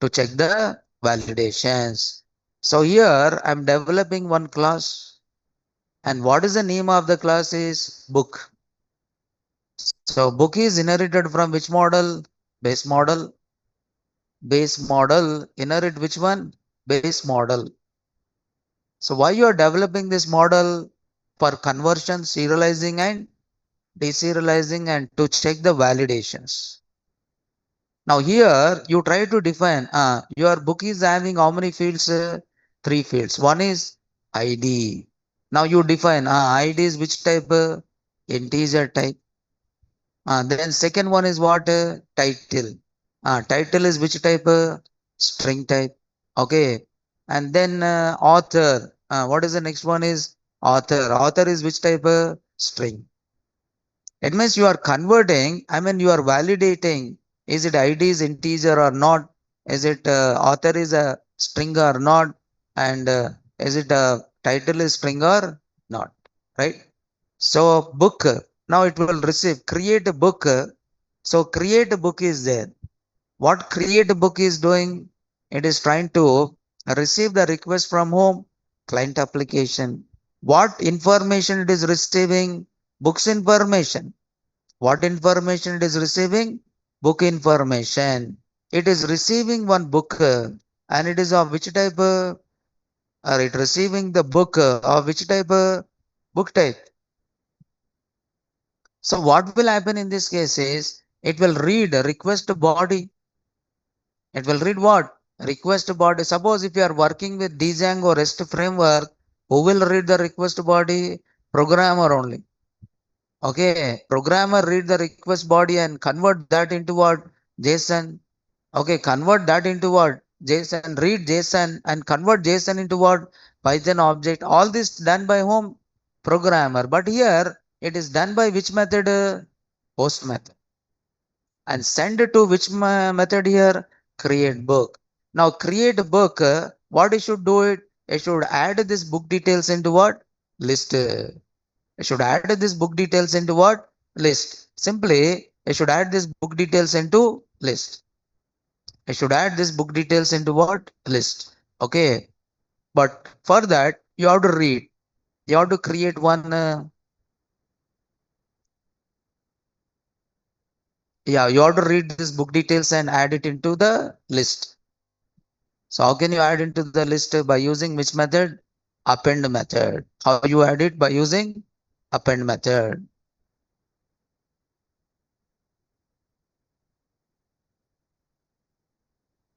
To check the validations. So here I'm developing one class and what is the name of the class is book. So book is inherited from which model? Base model. Base model inherit which one? Base model. So why you are developing this model? For conversion, serializing and deserializing and to check the validations. Now here you try to define your book is having how many fields? Three fields. One is ID. Now you define ID is which type? Integer type. Then second one is what? Title. Title is which type? String type. Okay. And then author. What is the next one is author. Author is which type? String. It means you are converting, I mean you are validating, is it ID is integer or not, is it author is a string or not, and is it a title is string or not, right? So book, now it will receive, create a book. So create a book is there. What create a book is doing? It is trying to receive the request from home client application. What information it is receiving? Books information. What information it is receiving? Book information. It is receiving one book and it is of which type? Or it receiving the book of which type? Book type. So what will happen in this case is it will read request body. It will read what? Request body. Suppose if you are working with Django REST framework, who will read the request body? Programmer only. Okay, programmer read the request body and convert that into what? JSON. Okay, convert that into what? JSON. Read JSON and convert JSON into what? Python object. All this done by whom? Programmer. But here it is done by which method? Host method. And send it to which method here? Create book. Now create book. What you should do it? I should add this book details into what? List. I should add this book details into what? List. Simply, I should add this book details into list. I should add this book details into what? List. Okay. But for that, you have to read. You have to create one. Yeah, you have to read this book details and add it into the list. So how can you add into the list by using which method? Append method. How you add it? By using append method.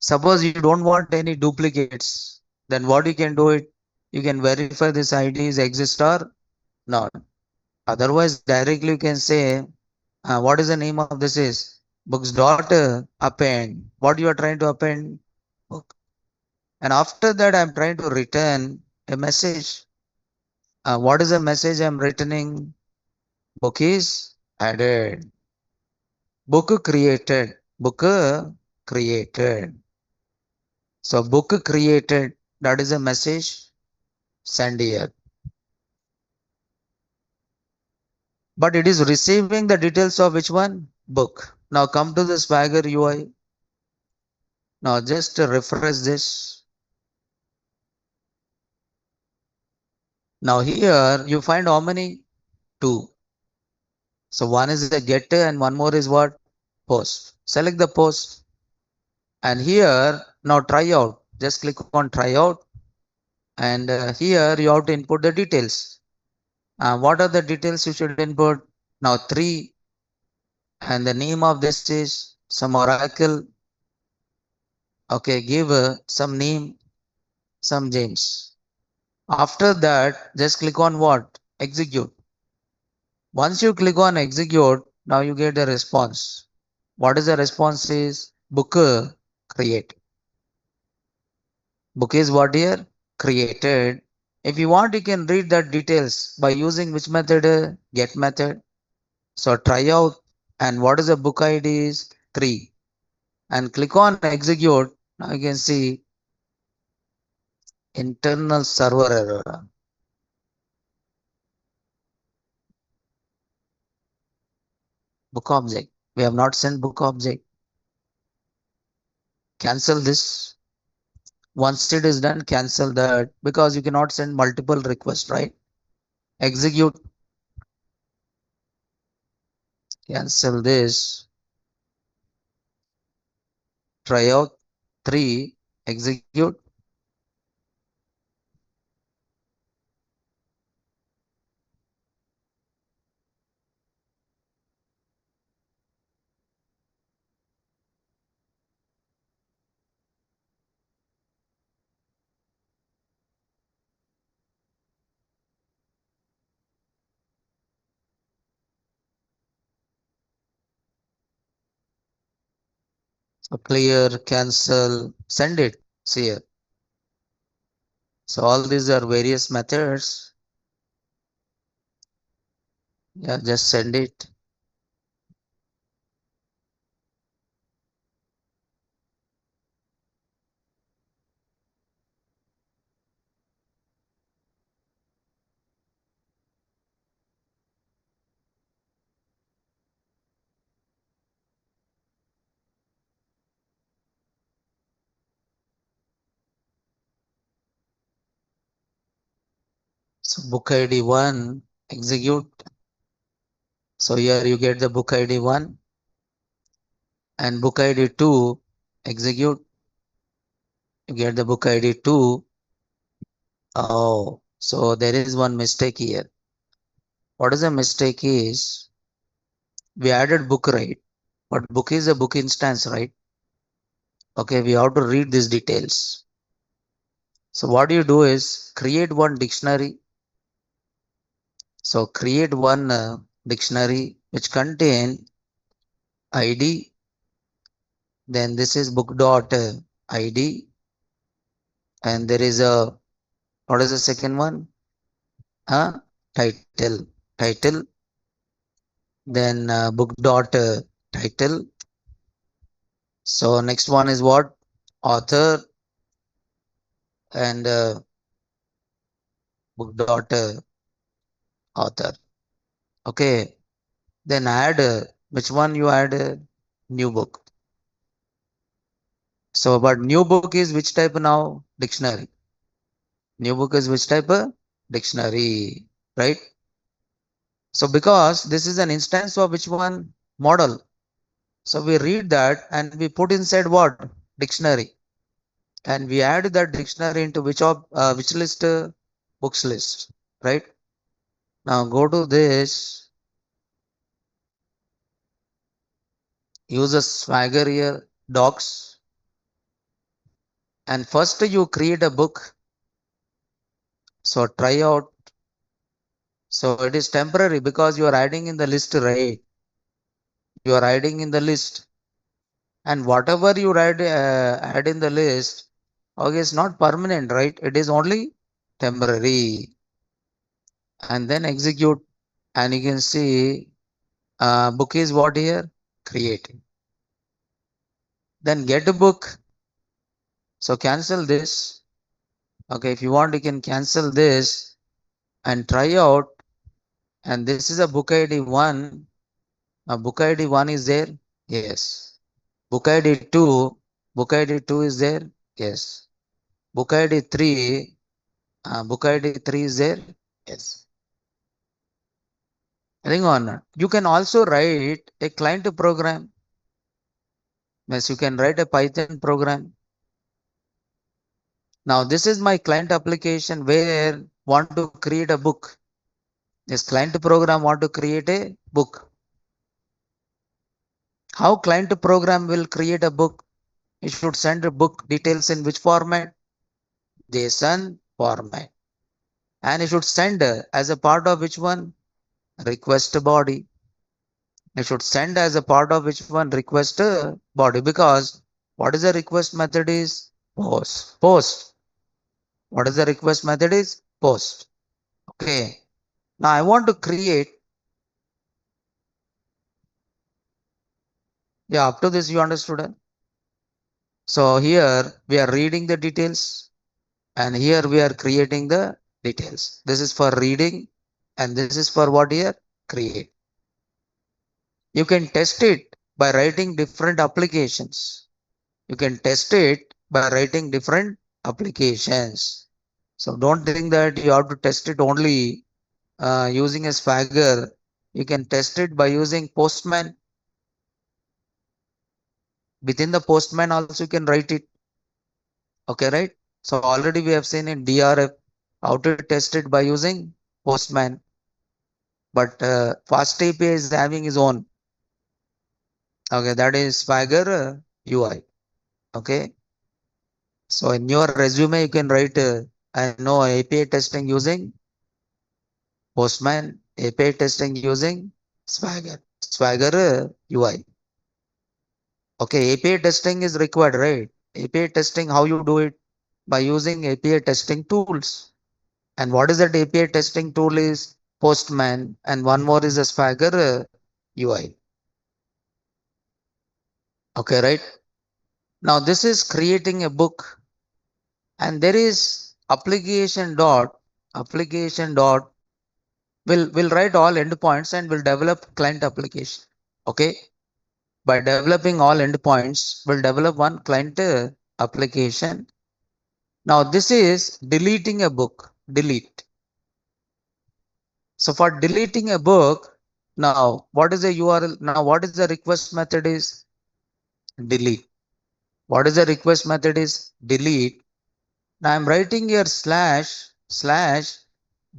Suppose you don't want any duplicates, then what you can do it? You can verify this IDs exist or not. Otherwise, directly you can say, what is the name of this is books dot append. What you are trying to append? Book. And after that, I'm trying to return a message. What is the message I'm returning? Book is added. Book created. Book created. So book created. That is a message. Send here. But it is receiving the details of which one? Book. Now come to the Swagger UI. Now just refresh this. Now here you find how many? Two. So one is the get and one more is what? Post. Select the post. And here now try out. Just click on try out. And here you have to input the details. What are the details you should input? Now 3. And the name of this is some oracle. Okay, give some name, some James. After that, just click on what? Execute. Once you click on execute, now you get the response. What is the response is book create. Book is what here? Created. If you want, you can read the details by using which method? Get method. So try out. And what is the book ID is 3. And click on execute. Now you can see internal server error. Book object. We have not sent book object. Cancel this. Once it is done, cancel that because you cannot send multiple requests, right? Execute. Cancel this. Try out 3. Execute. So clear, cancel, send it. See here. So all these are various methods. Yeah, just send it. So book ID 1, execute. So here you get the book ID 1 and book ID 2, execute. You get the book ID 2. Oh, so there is one mistake here. What is the mistake is we added book, right? But book is a book instance, right? Okay, we have to read these details. So what you do is create one dictionary. So create one dictionary which contain ID. Then this is book dot ID. And there is a, what is the second one? Title. Title. Then book dot title. So next one is what? Author. And book dot author. Okay, then add which one you add new book. So, but new book is which type now? Dictionary. New book is which type? Dictionary, right? So, because this is an instance of which one? Model. So, we read that and we put inside what? Dictionary. And we add that dictionary into which list? Books list, right? Now, go to this, use a Swagger here, docs. And first you create a book. So, try out. So, it is temporary because you are adding in the list, right? You are adding in the list, and whatever you add in the list, okay, it's not permanent, right? It is only temporary. And then execute, and you can see book is what here? Create. Then get a book. So cancel this. Okay, if you want, you can cancel this and try out. And this is a book ID 1. Now book ID 1 is there? Yes. Book ID 2. Book ID 2 is there? Yes. Book ID 3. Book ID 3 is there? Yes. Hang on. You can also write a client program. Yes, you can write a Python program. Now this is my client application where want to create a book. This client program want to create a book. How client program will create a book? It should send a book details in which format? JSON format. And it should send as a part of which one? Request body. It should send as a part of which one? Request body, because what is the request method is? Post. Post. What is the request method is? Post. Okay. Now I want to create. Yeah, up to this you understood. So here we are reading the details, and here we are creating the details. This is for reading, and this is for what here? Create. You can test it by writing different applications. You can test it by writing different applications. So don't think that you have to test it only using a Swagger. You can test it by using Postman. Within the Postman also you can write it. Okay, right? So already we have seen in DRF how to test it by using Postman. But Fast API is having its own. Okay, that is Swagger UI. Okay. So in your resume you can write I know API testing using Postman, API testing using Swagger. Swagger UI. Okay, API testing is required, right? API testing, how you do it? By using API testing tools. And what is that API testing tool is? Postman, and one more is a Swagger UI. Okay, right? Now this is creating a book, and there is application dot will write all endpoints and will develop client application. Okay. By developing all endpoints, we'll develop one client application. Now this is deleting a book. Delete. So for deleting a book, now what is the URL? Now what is the request method is? Delete. What is the request method is? Delete. Now I'm writing here slash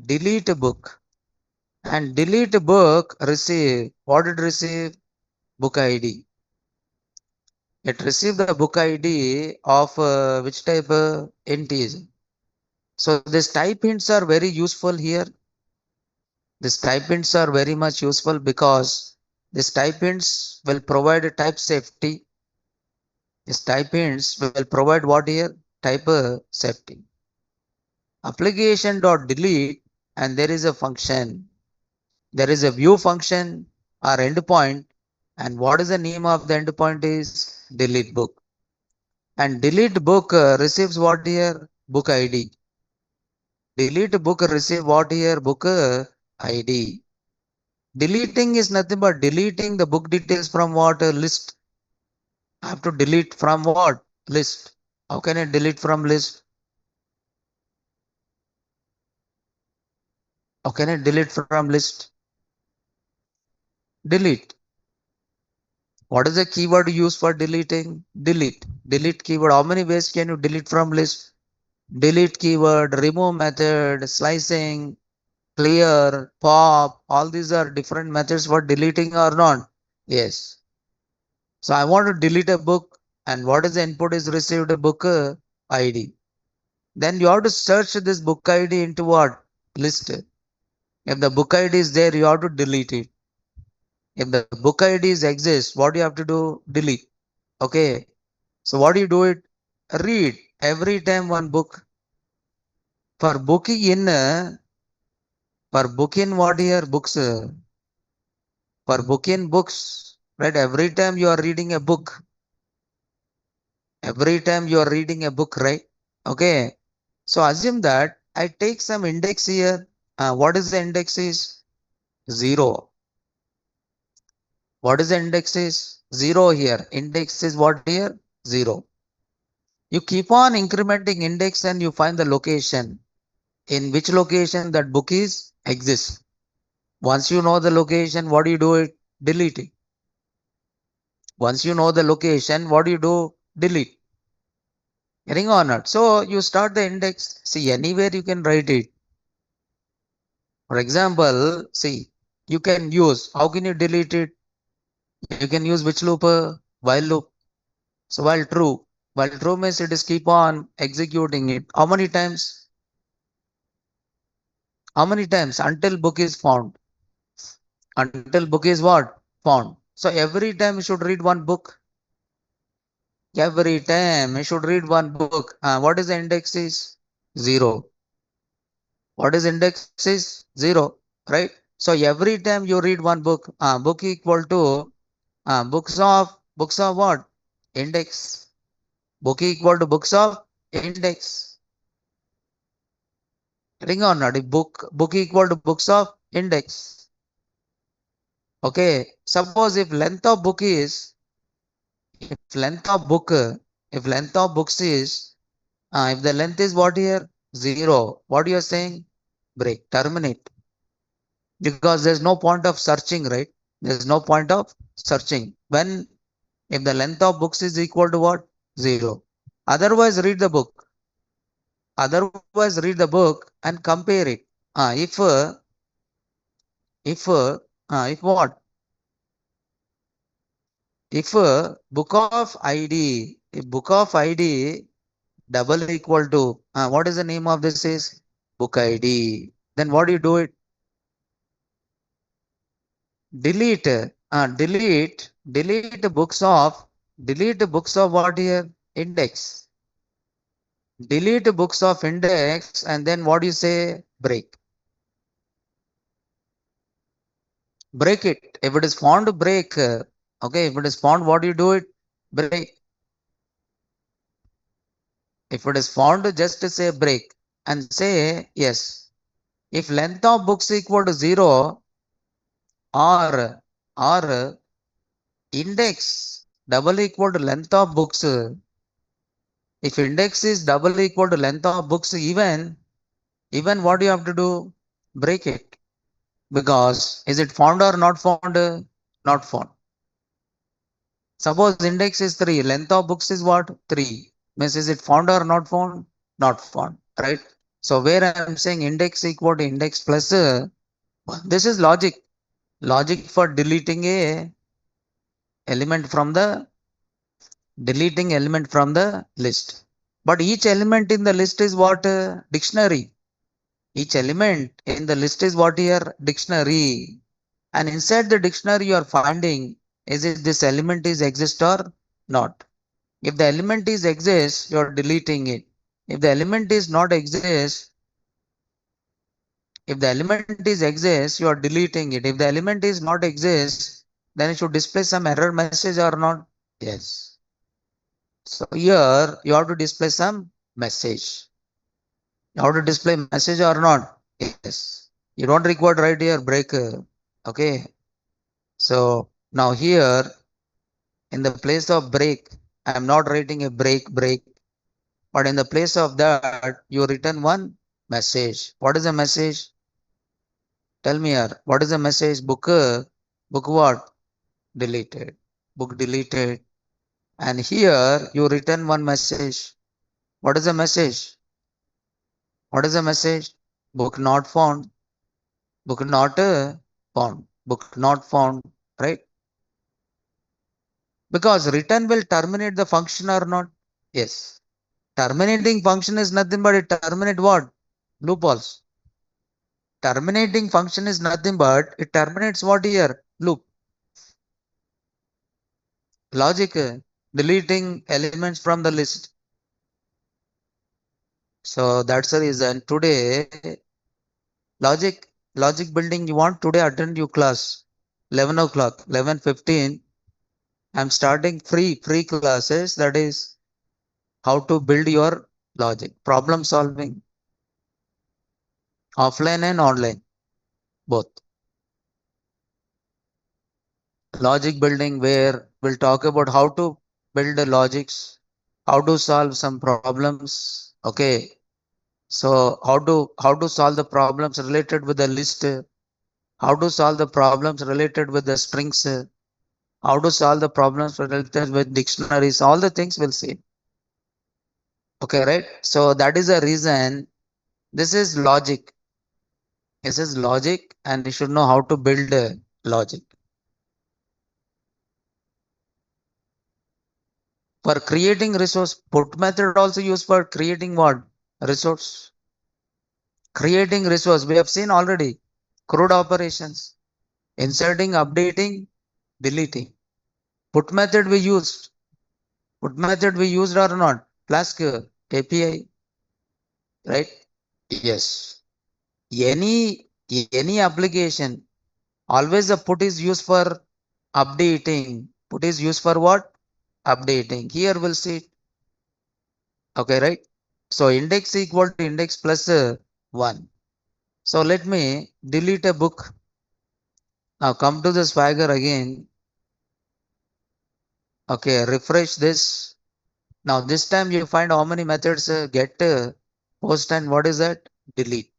delete a book, and delete a book receive. What did receive? Book ID. It received the book ID of which type? Integer. So these type hints are very useful here. These type hints are very much useful because these type hints will provide a type safety. These type hints will provide what here? Type safety. Application dot delete, and there is a function. There is a view function or endpoint, and what is the name of the endpoint is delete book. And delete book receives what here? Book ID. Delete book receive what here? Book ID. Deleting is nothing but deleting the book details from what? List. I have to delete from what? List. How can I delete from list? How can I delete from list? Delete. What is the keyword used for deleting? Delete. Delete keyword. How many ways can you delete from list? Delete keyword, remove method, slicing, clear, pop. All these are different methods for deleting or not. Yes. So I want to delete a book, and what is the input is received a book ID. Then you have to search this book ID into what? List. If the book ID is there, you have to delete it. If the book IDs exist, what do you have to do? Delete. Okay. So what do you do it? Read every time one book. For booking in, for booking what here? Books. For booking books, right? Every time you are reading a book, every time you are reading a book, right? Okay. So assume that I take some index here. What is the index is? 0. What is the index is? 0 here. Index is what here? 0. You keep on incrementing index and you find the location. In which location that book is exists. Once you know the location, what do you do it? Delete it. Once you know the location, what do you do? Delete. Getting or not? So you start the index. See, anywhere you can write it. For example, see, you can use, how can you delete it? You can use which loop? While loop. So while true means it is keep on executing it. How many times? How many times? Until book is found. Until book is what? Found. So every time you should read one book. Every time you should read one book. What is the index is? 0. What is index is? 0. Right? So every time you read one book, book equal to books of what? Index. Book equal to books of index. Ring or not? Book equal to books of index. Okay. Suppose if length of book, if length of books is, if the length is what here? 0. What you are saying? Break. Terminate. Because there's no point of searching, right? There's no point of searching. When if the length of books is equal to what? 0. Otherwise, read the book. Otherwise, read the book and compare it. If what? If book of ID, if book of ID double equal to, what is the name of this is? Book ID. Then what do you do it? Delete books of what here? Index. Delete books of index and then what do you say? Break. Break it. If it is found, break. Okay, if it is found, what do you do it? Break. If it is found, just say break and say yes. If length of books equal to 0 or index double equal to length of books, if index is double equal to length of books, even what do you have to do? Break it. Because is it found or not found? Not found. Suppose index is 3, length of books is what? 3. Means is it found or not found? Not found. Right? So where I am saying index equal to index plus, this is logic. Logic for element from the deleting element from the list. But each element in the list is what? Dictionary. Each element in the list is what here? Dictionary. And inside the dictionary you are finding is it this element is exist or not. If the element is exist, you are deleting it. If the element is not exist, if the element is exist, you are deleting it. If the element is not exist, then it should display some error message or not. Yes. So here you have to display some message. You have to display message or not? Yes. You don't record right here break. Okay. So now here in the place of break, I am not writing a break, but in the place of that, you written one message. What is the message? Tell me here. What is the message? Book what? Deleted. Book deleted. And here you written one message. What is the message? What is the message? Book not found. Book not found. Book not found. Right? Because return will terminate the function or not? Yes. Terminating function is nothing but it terminate what? Loopholes. Terminating function is nothing but it terminates what here? Loop. Logic. Deleting elements from the list. So that's the reason today logic building you want today attend your class 11 o'clock 11:15. I'm starting free classes, that is how to build your logic problem solving offline and online both. Logic building where we'll talk about how to build the logics, how to solve some problems. Okay. So how to solve the problems related with the list, how to solve the problems related with the strings, how to solve the problems related with dictionaries, all the things we'll see. Okay, right? So that is the reason this is logic. This is logic and you should know how to build logic. For creating resource, put method also used for creating what? Resource. Creating resource, we have seen already. CRUD operations. Inserting, updating, deleting. Put method we used. Put method we used or not? Flask API, right? Yes. Any application, always the put is used for updating. Put is used for what? Updating. Here we'll see it. Okay, right? So index equal to index plus 1. So let me delete a book. Now come to the Swagger again. Okay, refresh this. Now this time you find how many methods get, post, and what is that? Delete.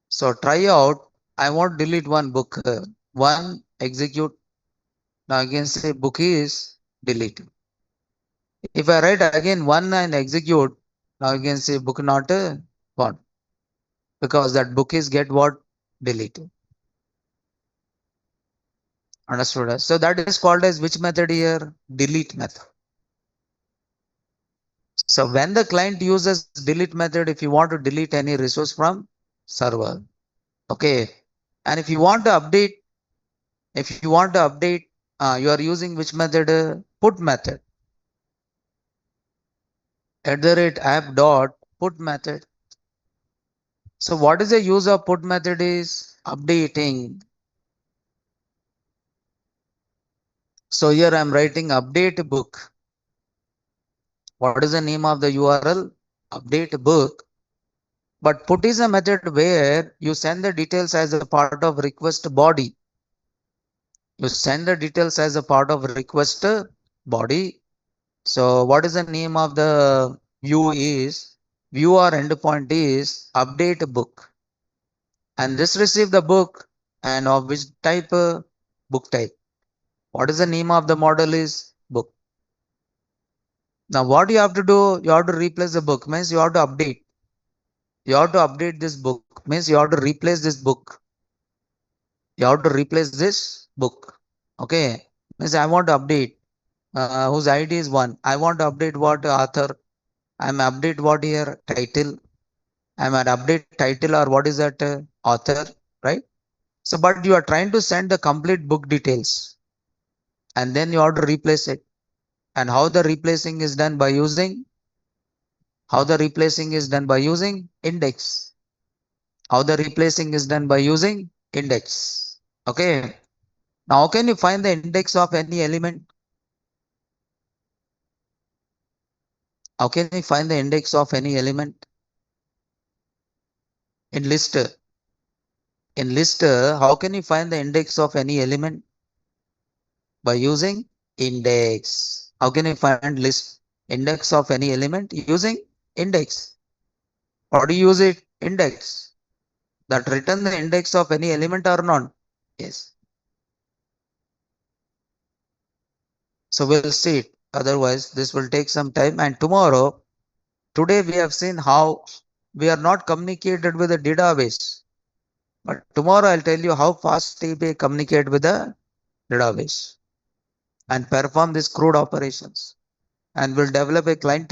So try out. I want delete one book. One execute. Now again say book is delete. If I write again one and execute, now you can say book not found, because that book is get what? Deleted. Understood? So that is called as which method here? Delete method. So when the client uses delete method, if you want to delete any resource from server, okay. And if you want to update, you are using which method? Put method. @app dot put method. So what is the use of put method is updating. So here I am writing update book. What is the name of the URL? Update book. But put is a method where you send the details as a part of request body. You send the details as a part of request body. So what is the name of the view is? View or endpoint is update book. And this receive the book and of which type? Book type. What is the name of the model is? Book. Now what you have to do? You have to replace the book. Means you have to update. You have to update this book. Means you have to replace this book. You have to replace this book. Okay. Means I want to update. Whose ID is 1. I want to update what? Author. I'm update what here? Title. I'm at update title, or what is that? Author. Right. So but you are trying to send the complete book details. And then you have to replace it. And how the replacing is done? By using index. How the replacing is done? By using index. Okay. Now how can you find the index of any element? How can you find the index of any element? In list, how can you find the index of any element? By using index. How can you find list index of any element? Using index. How do you use it? Index. That return the index of any element or not? Yes. So we'll see it. Otherwise, this will take some time. And today we have seen how we are not communicated with the database. But tomorrow I'll tell you how fast API communicate with the database and perform these crude operations. And we'll develop a client